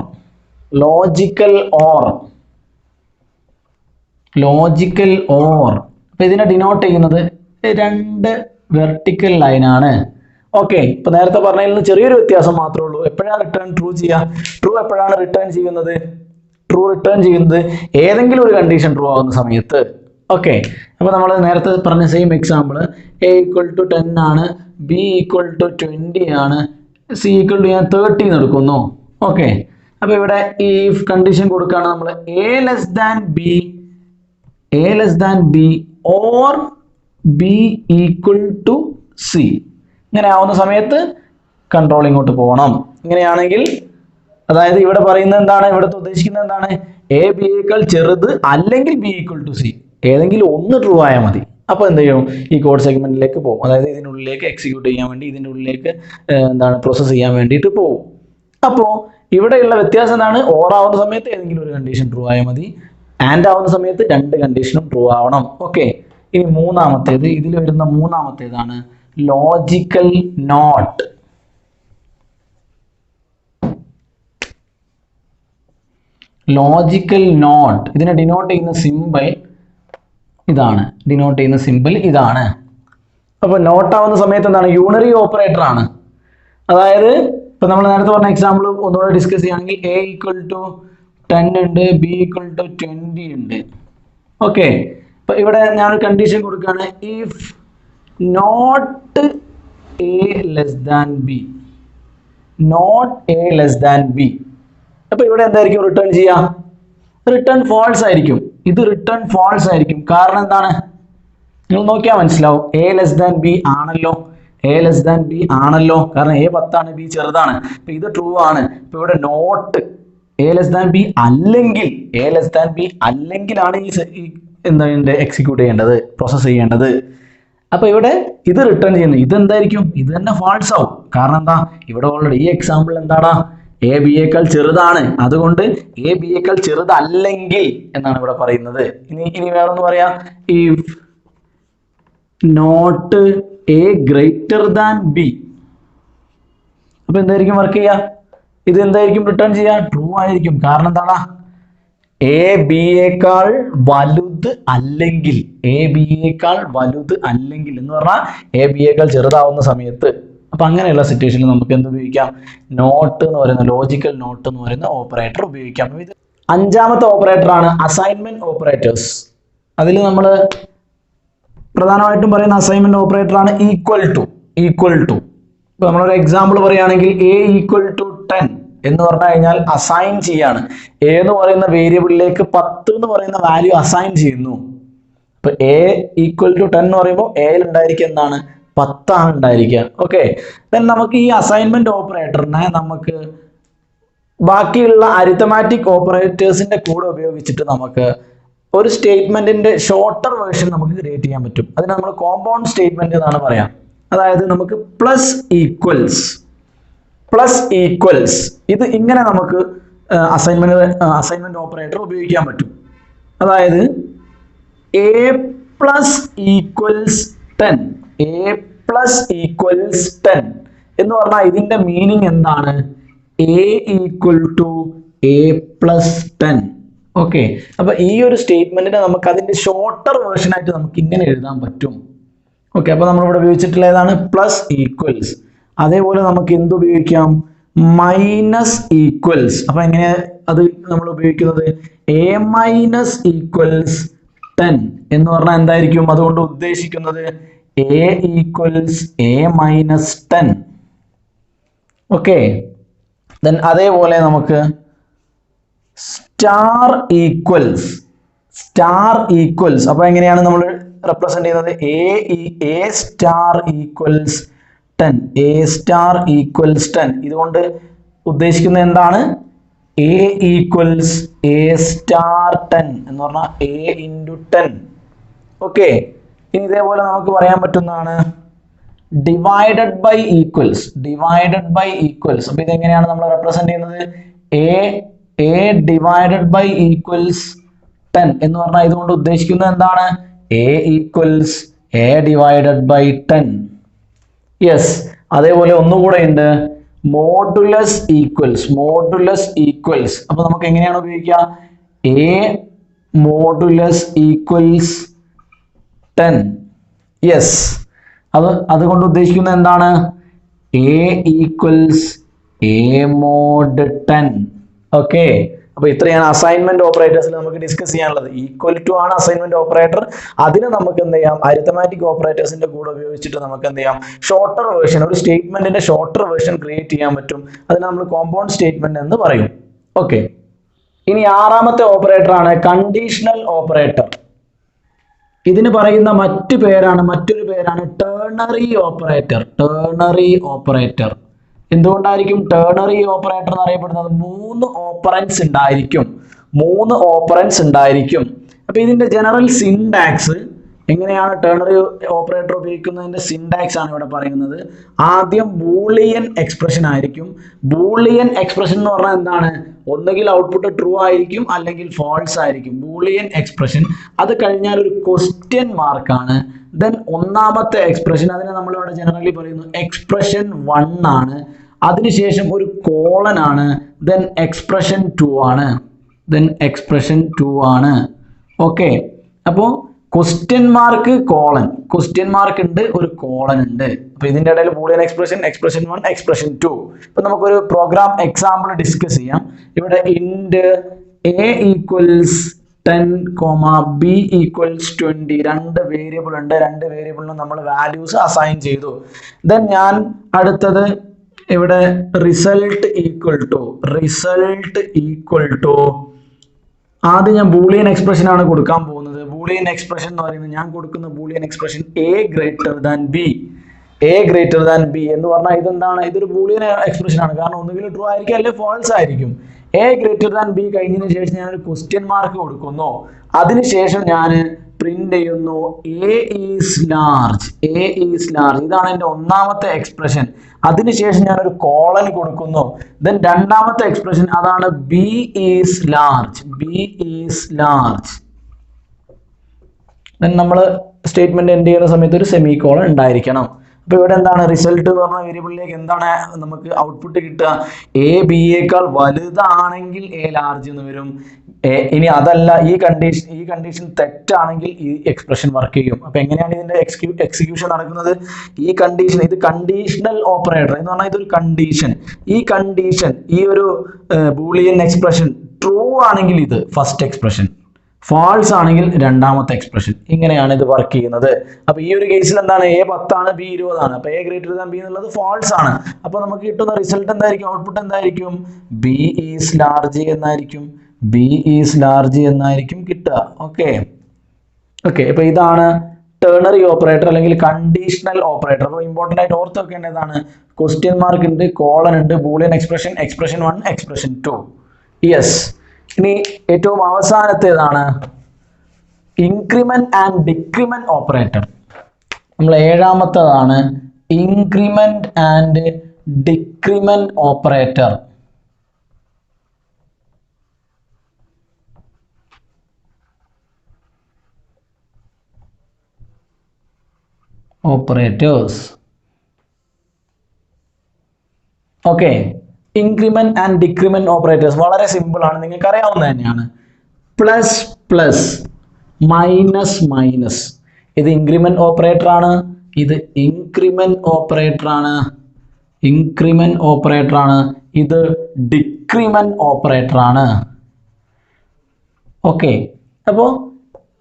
ലോജിക്കൽ ഓർ അപ്പൊ ഇതിനെ ഡിനോട്ട് ചെയ്യുന്നത് രണ്ട് വെർട്ടിക്കൽ ലൈനാണ്. ഓക്കെ, ഇപ്പൊ നേരത്തെ പറഞ്ഞതിൽ നിന്ന് ചെറിയൊരു വ്യത്യാസം മാത്രമേ ഉള്ളൂ. എപ്പോഴാണ് റിട്ടേൺ ട്രൂ ചെയ്യുക? ട്രൂ എപ്പോഴാണ് റിട്ടേൺ ചെയ്യുന്നത്? ട്രൂ റിട്ടേൺ ചെയ്യുന്നത് ഏതെങ്കിലും ഒരു കണ്ടീഷൻ ട്രൂ ആവുന്ന സമയത്ത്. ഓക്കെ, അപ്പൊ നമ്മൾ നേരത്തെ പറഞ്ഞ same example, A equal to 10 ആണ്, ബി ഈക്വൽ ടു 20 ആണ്, സി ഈക്വൽ ടു ഞാൻ 30 എടുക്കുന്നു. ഓക്കെ, അപ്പൊ ഇവിടെ ഈ കണ്ടീഷൻ കൊടുക്കുകയാണ് നമ്മൾ A less than B or B equal to C. ഇങ്ങനെ ആവുന്ന സമയത്ത് കൺട്രോൾ ഇങ്ങോട്ട് പോകണം. ഇങ്ങനെയാണെങ്കിൽ അതായത് ഇവിടെ പറയുന്നത് എന്താണ്, ഇവിടുത്തെ ഉദ്ദേശിക്കുന്നത് എന്താണ്, എ ബിയേക്കാൾ ചെറുത് അല്ലെങ്കിൽ ബി ഈക്വൽ ടു സി, ഏതെങ്കിലും ഒന്ന് ട്രൂ ആയാൽ മതി. അപ്പോൾ എന്ത് ചെയ്യും, ഈ കോഡ് സെഗ്മെന്റിലേക്ക് പോകും. അതായത് ഇതിനുള്ളിലേക്ക് എക്സിക്യൂട്ട് ചെയ്യാൻ വേണ്ടി, ഇതിൻ്റെ ഉള്ളിലേക്ക് എന്താണ് പ്രോസസ്സ് ചെയ്യാൻ വേണ്ടിയിട്ട് പോകും. അപ്പോൾ ഇവിടെയുള്ള വ്യത്യാസം എന്താണ്, ഓർ ആവുന്ന സമയത്ത് ഏതെങ്കിലും ഒരു കണ്ടീഷൻ ട്രൂ ആയാൽ മതി, ആൻഡ് ആവുന്ന സമയത്ത് രണ്ട് കണ്ടീഷനും ട്രൂ ആവണം. ഓക്കെ, ഇനി മൂന്നാമത്തേത്, ഇതിൽ വരുന്ന മൂന്നാമത്തേതാണ് ലോജിക്കൽ നോട്ട്. ലോജിക്കൽ നോട്ട് ഇതിനെ ഡിനോട്ട് ചെയ്യുന്ന സിമ്പിൾ ഇതാണ്. അപ്പോൾ നോട്ട് ആവുന്ന സമയത്ത് എന്താണ്, യൂണറി ഓപ്പറേറ്റർ ആണ്. അതായത് ഇപ്പൊ നമ്മൾ നേരത്തെ പറഞ്ഞ എക്സാമ്പിൾ ഒന്നുകൂടെ ഡിസ്കസ് ചെയ്യുകയാണെങ്കിൽ എ ഈക്വൽ ടു 10 ഉണ്ട്, ബി ഈക്വൽ ടു 20 ഉണ്ട്. ഓക്കെ, അപ്പൊ ഇവിടെ ഞാനൊരു കണ്ടീഷൻ കൊടുക്കുകയാണ്, if not A less than B, അപ്പൊ ഇവിടെ എന്തായിരിക്കും റിട്ടേൺ ചെയ്യാം, റിട്ടേൺ ഫാൾസ് ആയിരിക്കും. ഇത് റിട്ടേൺ ഫാൾസ് ആയിരിക്കും. കാരണം എന്താണ്, നിങ്ങൾ നോക്കിയാൽ മനസ്സിലാവും, എ ലെസ് ദാൻ ബി ആണല്ലോ, കാരണം എ 10 ആണ്, ബി ചെറുതാണ്. അപ്പൊ ഇത് ട്രൂ ആണ്. ഇപ്പൊ ഇവിടെ not A less than b അല്ലെങ്കിലാണ് ഈ എന്താ എക്സിക്യൂട്ട് ചെയ്യേണ്ടത്, പ്രോസസ് ചെയ്യേണ്ടത്. അപ്പൊ ഇവിടെ ഇത് റിട്ടേൺ ചെയ്യുന്നു, ഇതെന്തായിരിക്കും, ഇത് തന്നെ ഫാൾസ് ആവും. കാരണം എന്താ, ഇവിടെ ഓൾറെഡി ഈ എക്സാമ്പിൾ എന്താടാ, എ ബിയേക്കാൾ ചെറുതാണ്, അതുകൊണ്ട് എ ബിയേക്കാൾ ചെറുതല്ലെങ്കിൽ എന്നാണ് ഇവിടെ പറയുന്നത്. ഇനി വേറൊന്ന് പറയാം, if not A greater than B, അപ്പൊ എന്തായിരിക്കും വർക്ക് ചെയ്യുക, ഇത് എന്തായിരിക്കും റിട്ടേൺ ചെയ്യുക, ട്രൂ ആയിരിക്കും. കാരണം എന്താടാ, എ ബിയേക്കാൾ വലുത് അല്ലെങ്കിൽ എന്ന് പറഞ്ഞാൽ എ ബിയേക്കാൾ ചെറുതാവുന്ന സമയത്ത്. അപ്പൊ അങ്ങനെയുള്ള സിറ്റുവേഷനിൽ നമുക്ക് എന്ത് ഉപയോഗിക്കാം, നോട്ട് എന്ന് പറയുന്ന ലോജിക്കൽ നോട്ട് എന്ന് പറയുന്ന ഓപ്പറേറ്റർ ഉപയോഗിക്കാം. ഇത് അഞ്ചാമത്തെ ഓപ്പറേറ്റർ ആണ് അസൈൻമെന്റ് ഓപ്പറേറ്റേഴ്സ്. അതിൽ നമ്മൾ പ്രധാനമായിട്ടും പറയുന്ന അസൈൻമെന്റ് ഓപ്പറേറ്റർ ആണ് ഈക്വൽ ടു. ഇപ്പൊ നമ്മളൊരു എക്സാമ്പിൾ പറയുകയാണെങ്കിൽ എ ഈക്വൽ ടു 10 എന്ന് പറഞ്ഞു കഴിഞ്ഞാൽ അസൈൻ ചെയ്യാണ്. എ എന്ന് പറയുന്ന വേരിയബിളിലേക്ക് 10 എന്ന് പറയുന്ന വാല്യൂ അസൈൻ ചെയ്യുന്നു. ഇപ്പൊ എ ഈക്വൽ ടു 10 എന്ന് പറയുമ്പോൾ എയിൽ ഉണ്ടായിരിക്കുക എന്താണ്, 10 ആണ് ഉണ്ടായിരിക്കുക. ഓക്കെ, ദെൻ നമുക്ക് ഈ അസൈൻമെന്റ് ഓപ്പറേറ്ററിനെ നമുക്ക് ബാക്കിയുള്ള അരിത്തമാറ്റിക് ഓപ്പറേറ്റേഴ്സിന്റെ കൂടെ ഉപയോഗിച്ചിട്ട് നമുക്ക് ഒരു സ്റ്റേറ്റ്മെന്റിന്റെ ഷോർട്ടർ വേർഷൻ നമുക്ക് ക്രിയേറ്റ് ചെയ്യാൻ പറ്റും. അതിന് നമ്മൾ കോമ്പൗണ്ട് സ്റ്റേറ്റ്മെന്റ് എന്നാണ് പറയാം. അതായത് നമുക്ക് പ്ലസ് ഈക്വൽസ് ഇത് ഇങ്ങനെ നമുക്ക് അസൈൻമെന്റ് ഓപ്പറേറ്റർ ഉപയോഗിക്കാൻ പറ്റും. അതായത് എ പ്ലസ് ഈക്വൽസ് 10 എന്ന് പറഞ്ഞാൽ ഇതിന്റെ മീനിങ് എന്താണ്, A equal to A plus 10. Okay, അപ്പൊ ഈ ഒരു സ്റ്റേറ്റ്മെന്റിനെ നമുക്ക് അതിന്റെ ഷോർട്ടർ വേർഷൻ ആയിട്ട് നമുക്ക് ഇങ്ങനെ എഴുതാൻ പറ്റും. ഓക്കെ, അപ്പൊ നമ്മൾ ഇവിടെ ഉപയോഗിച്ചിട്ടുള്ള ഏതാണ്, പ്ലസ് ഈക്വൽസ്. അതേപോലെ നമുക്ക് എന്ത് ഉപയോഗിക്കാം, മൈനസ് ഈക്വൽസ്. അപ്പൊ എങ്ങനെ അത് നമ്മൾ ഉപയോഗിക്കുന്നത്, എ മൈനസ് ഈക്വൽസ് 10 എന്ന് പറഞ്ഞാൽ എന്തായിരിക്കും അതുകൊണ്ട് ഉദ്ദേശിക്കുന്നത്, A equals A minus 10. Okay, then അതേപോലെ നമുക്ക് സ്റ്റാർ ഈക്വൽസ് അപ്പൊ എങ്ങനെയാണ് നമ്മൾ റെപ്രസെന്റ് ചെയ്യുന്നത്? എ സ്റ്റാർ ഈക്വൽസ് 10 ഇതുകൊണ്ട് ഉദ്ദേശിക്കുന്നത് എന്താണ്? എ ഈക്വൽസ് എ സ്റ്റാർ 10 എന്ന് പറഞ്ഞാൽ എ ഇൻറ്റു 10. ഓക്കെ, ഇനി ഇതേപോലെ നമുക്ക് പറയാൻ പറ്റുന്നതാണ് ഡിവൈഡഡ് ബൈ ഈക്വൽസ്. അപ്പൊ ഇതെങ്ങനെയാണ് നമ്മൾ റെപ്രസെന്റ് ചെയ്യുന്നത്? എ ഡിവൈഡഡ് ബൈ ഈക്വൽസ് 10 എന്ന് പറഞ്ഞാൽ ഇതുകൊണ്ട് ഉദ്ദേശിക്കുന്നത് എന്താണ്? A equals A divided by 10. Yes, അതേപോലെ ഒന്നുകൂടെ ഉണ്ട് മോഡുലസ് ഈക്വൽസ്. അപ്പൊ നമുക്ക് എങ്ങനെയാണ് ഉപയോഗിക്കുക? A modulus equals 10. യെസ്, അതുകൊണ്ട് ഉദ്ദേശിക്കുന്നത് എന്താണ്? A equals A mod 10. Okay, അപ്പൊ ഇത്രയാണ് അസൈൻമെന്റ് ഓപ്പറേറ്റേഴ്സിൽ നമുക്ക് ഡിസ്കസ് ചെയ്യാനുള്ളത്. ഈക്വൽ ടു ആണ് അസൈൻമെന്റ് ഓപ്പറേറ്റർ. അതിന് നമുക്ക് എന്ത് ചെയ്യാം? അരിത്തമാറ്റിക് ഓപ്പറേറ്റേഴ്സിന്റെ കൂടെ ഉപയോഗിച്ചിട്ട് നമുക്ക് എന്ത് ചെയ്യാം? ഷോർട്ടർ വേർഷൻ, ഒരു സ്റ്റേറ്റ്മെന്റിന്റെ ഷോർട്ടർ വേർഷൻ ക്രിയേറ്റ് ചെയ്യാൻ പറ്റും. അതിന് നമ്മൾ കോമ്പൗണ്ട് സ്റ്റേറ്റ്മെന്റ് എന്ന് പറയും. ഓക്കെ, ഇനി ആറാമത്തെ ഓപ്പറേറ്റർ ആണ് കണ്ടീഷണൽ ഓപ്പറേറ്റർ. ഇതിന് പറയുന്ന മറ്റൊരു പേരാണ് ടെർണറി ഓപ്പറേറ്റർ. എന്തുകൊണ്ടായിരിക്കും ടെർണറി ഓപ്പറേറ്റർ എന്ന് അറിയപ്പെടുന്നത്? 3 ഓപ്പറൻസ് ഉണ്ടായിരിക്കും. അപ്പൊ ഇതിന്റെ ജനറൽ സിൻടാക്സ് എങ്ങനെയാണ്? ടെർണറി ഓപ്പറേറ്റർ ഉപയോഗിക്കുന്നതിന്റെ സിൻടാക്സ് ആണ് ഇവിടെ പറയുന്നത്. ആദ്യം ബൂളിയൻ എക്സ്പ്രഷൻ ആയിരിക്കും. ബൂളിയൻ എക്സ്പ്രഷൻ എന്ന് പറഞ്ഞാൽ എന്താണ്? ഒന്നുകിൽ ഔട്ട്പുട്ട് ട്രൂ ആയിരിക്കും അല്ലെങ്കിൽ ഫാൾസ് ആയിരിക്കും. Boolean expression. അത് കഴിഞ്ഞാൽ ഒരു ക്വസ്റ്റ്യൻ മാർക്കാണ്. ദെൻ ഒന്നാമത്തെ എക്സ്പ്രഷൻ, അതിനെ നമ്മൾ ഇവിടെ ജനറലി പറയുന്നു എക്സ്പ്രഷൻ 1 ആണ്. അതിനുശേഷം ഒരു കോളൻ ആണ്. ദെൻ എക്സ്പ്രഷൻ 2 ആണ്. ഓക്കെ, അപ്പോൾ ക്വസ്റ്റ്യൻ മാർക്ക് ഉണ്ട്, ഒരു കോളൻ ഉണ്ട്. അപ്പൊ ഇതിന്റെ ഇടയിൽ ബൂളിയൻ എക്സ്പ്രഷൻ 1, എക്സ്പ്രഷൻ 2. ഇപ്പൊ നമുക്കൊരു പ്രോഗ്രാം എക്സാമ്പിൾ ഡിസ്കസ് ചെയ്യാം. ഇവിടെ int A equals 10, b equals 20 രണ്ട് വേരിയബിൾ ഉണ്ട്. രണ്ട് വേരിയബിളിനും നമ്മൾ വാല്യൂസ് അസൈൻ ചെയ്തു. ദെൻ ഞാൻ അടുത്തത് ഇവിടെ റിസൾട്ട് ഈക്വൽ ടു ആദ്യം ഞാൻ ബൂളിയൻ എക്സ്പ്രഷൻ ആണ് കൊടുക്കാൻ പോകുന്നത്. ബൂളിയൻ എക്സ്പ്രഷൻ എന്ന് പറയുന്നത് ഞാൻ കൊടുക്കുന്ന Boolean expression A greater than B എന്ന് പറഞ്ഞാൽ ഇതെന്താണ്? ഇതൊരു ബൂളിയൻ എക്സ്പ്രഷൻ ആണ്. കാരണം ഒന്നുകിൽ ട്രൂ ആയിരിക്കും അല്ലെങ്കിൽ ഫാൾസ് ആയിരിക്കും. എ ഗ്രേറ്റർ ദാൻ ബി കഴിഞ്ഞതിന് ശേഷം ഞാൻ ഒരു ക്വസ്റ്റ്യൻ മാർക്ക് കൊടുക്കുന്നു. അതിനുശേഷം ഞാൻ പ്രിന്റ് ചെയ്യുന്നു എ ഈസ് ലാർജ്. ഇതാണ് എൻ്റെ ഒന്നാമത്തെ എക്സ്പ്രഷൻ. അതിനുശേഷം ഞാൻ ഒരു കോളൻ കൊടുക്കുന്നു. ദെൻ രണ്ടാമത്തെ എക്സ്പ്രഷൻ അതാണ് ബി ഈസ് ലാർജ്. ദെൻ നമ്മൾ സ്റ്റേറ്റ്മെന്റ് എൻഡ് ചെയ്യുന്ന സമയത്ത് ഒരു സെമി കോളൻ ഉണ്ടായിരിക്കണം. അപ്പൊ ഇവിടെ എന്താണ്? റിസൾട്ട് എന്ന് പറഞ്ഞ വേരിയബിളിലേക്ക് എന്താണ് നമുക്ക് ഔട്ട്പുട്ട് കിട്ടുക? എ ബിയേക്കാൾ വലുതാണെങ്കിൽ എ ലാർജ് എന്ന് വരും. ഇനി അതല്ല, ഈ കണ്ടീഷൻ തെറ്റാണെങ്കിൽ ഈ എക്സ്പ്രഷൻ വർക്ക് ചെയ്യും. അപ്പൊ എങ്ങനെയാണ് ഇതിന്റെ എക്സിക്യൂഷൻ നടക്കുന്നത്? ഇത് കണ്ടീഷണൽ ഓപ്പറേറ്റർ എന്ന് പറഞ്ഞാൽ ഇതൊരു കണ്ടീഷൻ. ഈ ഒരു ബൂളിയൻ എക്സ്പ്രഷൻ ട്രൂ ആണെങ്കിൽ ഇത് ഫസ്റ്റ് എക്സ്പ്രഷൻ, ഫാൾസ് ആണെങ്കിൽ രണ്ടാമത്തെ എക്സ്പ്രഷൻ. ഇങ്ങനെയാണ് ഇത് വർക്ക് ചെയ്യുന്നത്. അപ്പൊ ഈ ഒരു കേസിൽ എന്താണ്? എ 10 ആണ്, ബി 20 ആണ്. അപ്പൊ എ ഗ്രേറ്റർ ദാൻ ബി എന്നുള്ളത് ഫാൾസ് ആണ്. അപ്പൊ നമുക്ക് കിട്ടുന്ന റിസൾട്ട് എന്തായിരിക്കും? ഔട്ട്പുട്ട് എന്തായിരിക്കും? ബി ഈസ് ലാർജ് എന്നായിരിക്കും കിട്ടുക. ഓക്കെ, അപ്പൊ ഇതാണ് ടെർണറി ഓപ്പറേറ്റർ അല്ലെങ്കിൽ കണ്ടീഷണൽ ഓപ്പറേറ്റർ. അപ്പോൾ ഇമ്പോർട്ടന്റ് ആയിട്ട് ഓർത്ത് വെക്കേണ്ടതാണ് ക്വസ്റ്റ്യൻ മാർക്ക് ഉണ്ട്, കോളൻ ഉണ്ട്, ബൂളിയൻ എക്സ്പ്രഷൻ 1, എക്സ്പ്രഷൻ 2. യെസ്, ഇനി ഏറ്റവും അവസാനത്തേതാണ് ഇൻക്രിമെന്റ് ആൻഡ് ഡിക്രിമെന്റ് ഓപ്പറേറ്റർ. നമ്മൾ ഏഴാമത്തേതാണ് increment and decrement operator. Okay, increment and decrement operators വളരെ സിമ്പിൾ ആണ്, നിങ്ങൾക്ക് അറിയാവുന്നത് തന്നെയാണ്. പ്ലസ് പ്ലസ്, മൈനസ് മൈനസ്, ഇത് ഇൻക്രിമെന്റ് ഓപ്പറേറ്റർ ആണ്, ഇത് ഇൻക്രിമെന്റ് ഓപ്പറേറ്റർ ആണ്, ഇത് ഡിക്രിമെന്റ് ഓപ്പറേറ്റർ ആണ്. ഓക്കെ, അപ്പോൾ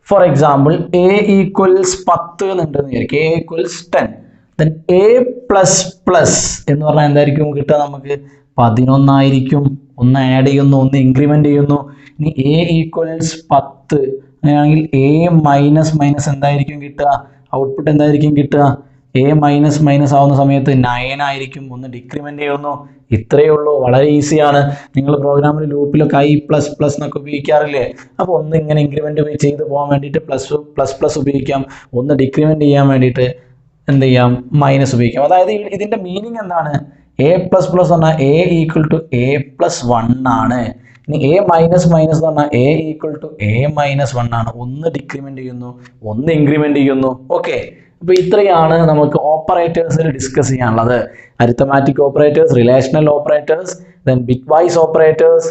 ഫോർ എക്സാമ്പിൾ എ ഈക്വൽസ് 10 എന്നുണ്ടെന്ന് വിചാരിക്കും. A equals 10, then A plus plus എന്ന് പറഞ്ഞാൽ എന്തായിരിക്കും കിട്ടുക? നമുക്ക് 11 ആയിരിക്കും. ഒന്ന് ആഡ് ചെയ്യുന്നു, ഒന്ന് ഇൻക്രിമെന്റ് ചെയ്യുന്നു. ഇനി എ ഈക്വൽസ് 10 അങ്ങനെയാണെങ്കിൽ എ മൈനസ് മൈനസ് എന്തായിരിക്കും കിട്ടുക? ഔട്ട്പുട്ട് എന്തായിരിക്കും കിട്ടുക? എ മൈനസ് മൈനസ് ആവുന്ന സമയത്ത് 9 ആയിരിക്കും. ഒന്ന് ഡിക്രിമെന്റ് ചെയ്യുന്നു. ഇത്രയേ ഉള്ളൂ, വളരെ ഈസിയാണ്. നിങ്ങൾ പ്രോഗ്രാമിൽ ലൂപ്പിലൊക്കെ ഐ പ്ലസ് പ്ലസ് എന്നൊക്കെ ഉപയോഗിക്കാറില്ലേ? അപ്പോൾ ഒന്ന് ഇങ്ങനെ ഇൻക്രിമെന്റ് ചെയ്ത് പോകാൻ വേണ്ടിയിട്ട് പ്ലസ് പ്ലസ് ഉപയോഗിക്കാം. ഒന്ന് ഡിക്രിമെന്റ് ചെയ്യാൻ വേണ്ടിയിട്ട് എന്ത് ചെയ്യാം? മൈനസ് ഉപയോഗിക്കാം. അതായത് ഇതിന്റെ മീനിങ് എന്താണ്? എ പ്ലസ് പ്ലസ് എന്ന് പറഞ്ഞാൽ A equal to A plus 1 ആണ്. ഇനി എ മൈനസ് മൈനസ് എന്ന് പറഞ്ഞാൽ A equal to A minus 1 ആണ്. ഒന്ന് ഡിക്രിമെന്റ് ചെയ്യുന്നു, ഒന്ന് ഇൻക്രിമെന്റ് ചെയ്യുന്നു. ഓക്കെ, അപ്പൊ ഇത്രയാണ് നമുക്ക് ഓപ്പറേറ്റേഴ്സിൽ ഡിസ്കസ് ചെയ്യാനുള്ളത്. Arithmetic operators, relational operators, then bitwise operators,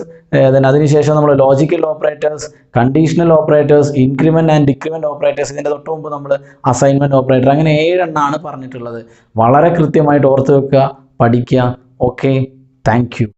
then അതിനുശേഷം നമ്മൾ logical operators, conditional operators, increment and decrement operators, ഇതിന്റെ തൊട്ട് മുമ്പ് നമ്മൾ അസൈൻമെന്റ് ഓപ്പറേറ്റർ, അങ്ങനെ 7 എണ്ണമാണ് പറഞ്ഞിട്ടുള്ളത്. വളരെ കൃത്യമായിട്ട് ഓർത്ത് വെക്കുക, പഠിക്കുക. Okay, thank you.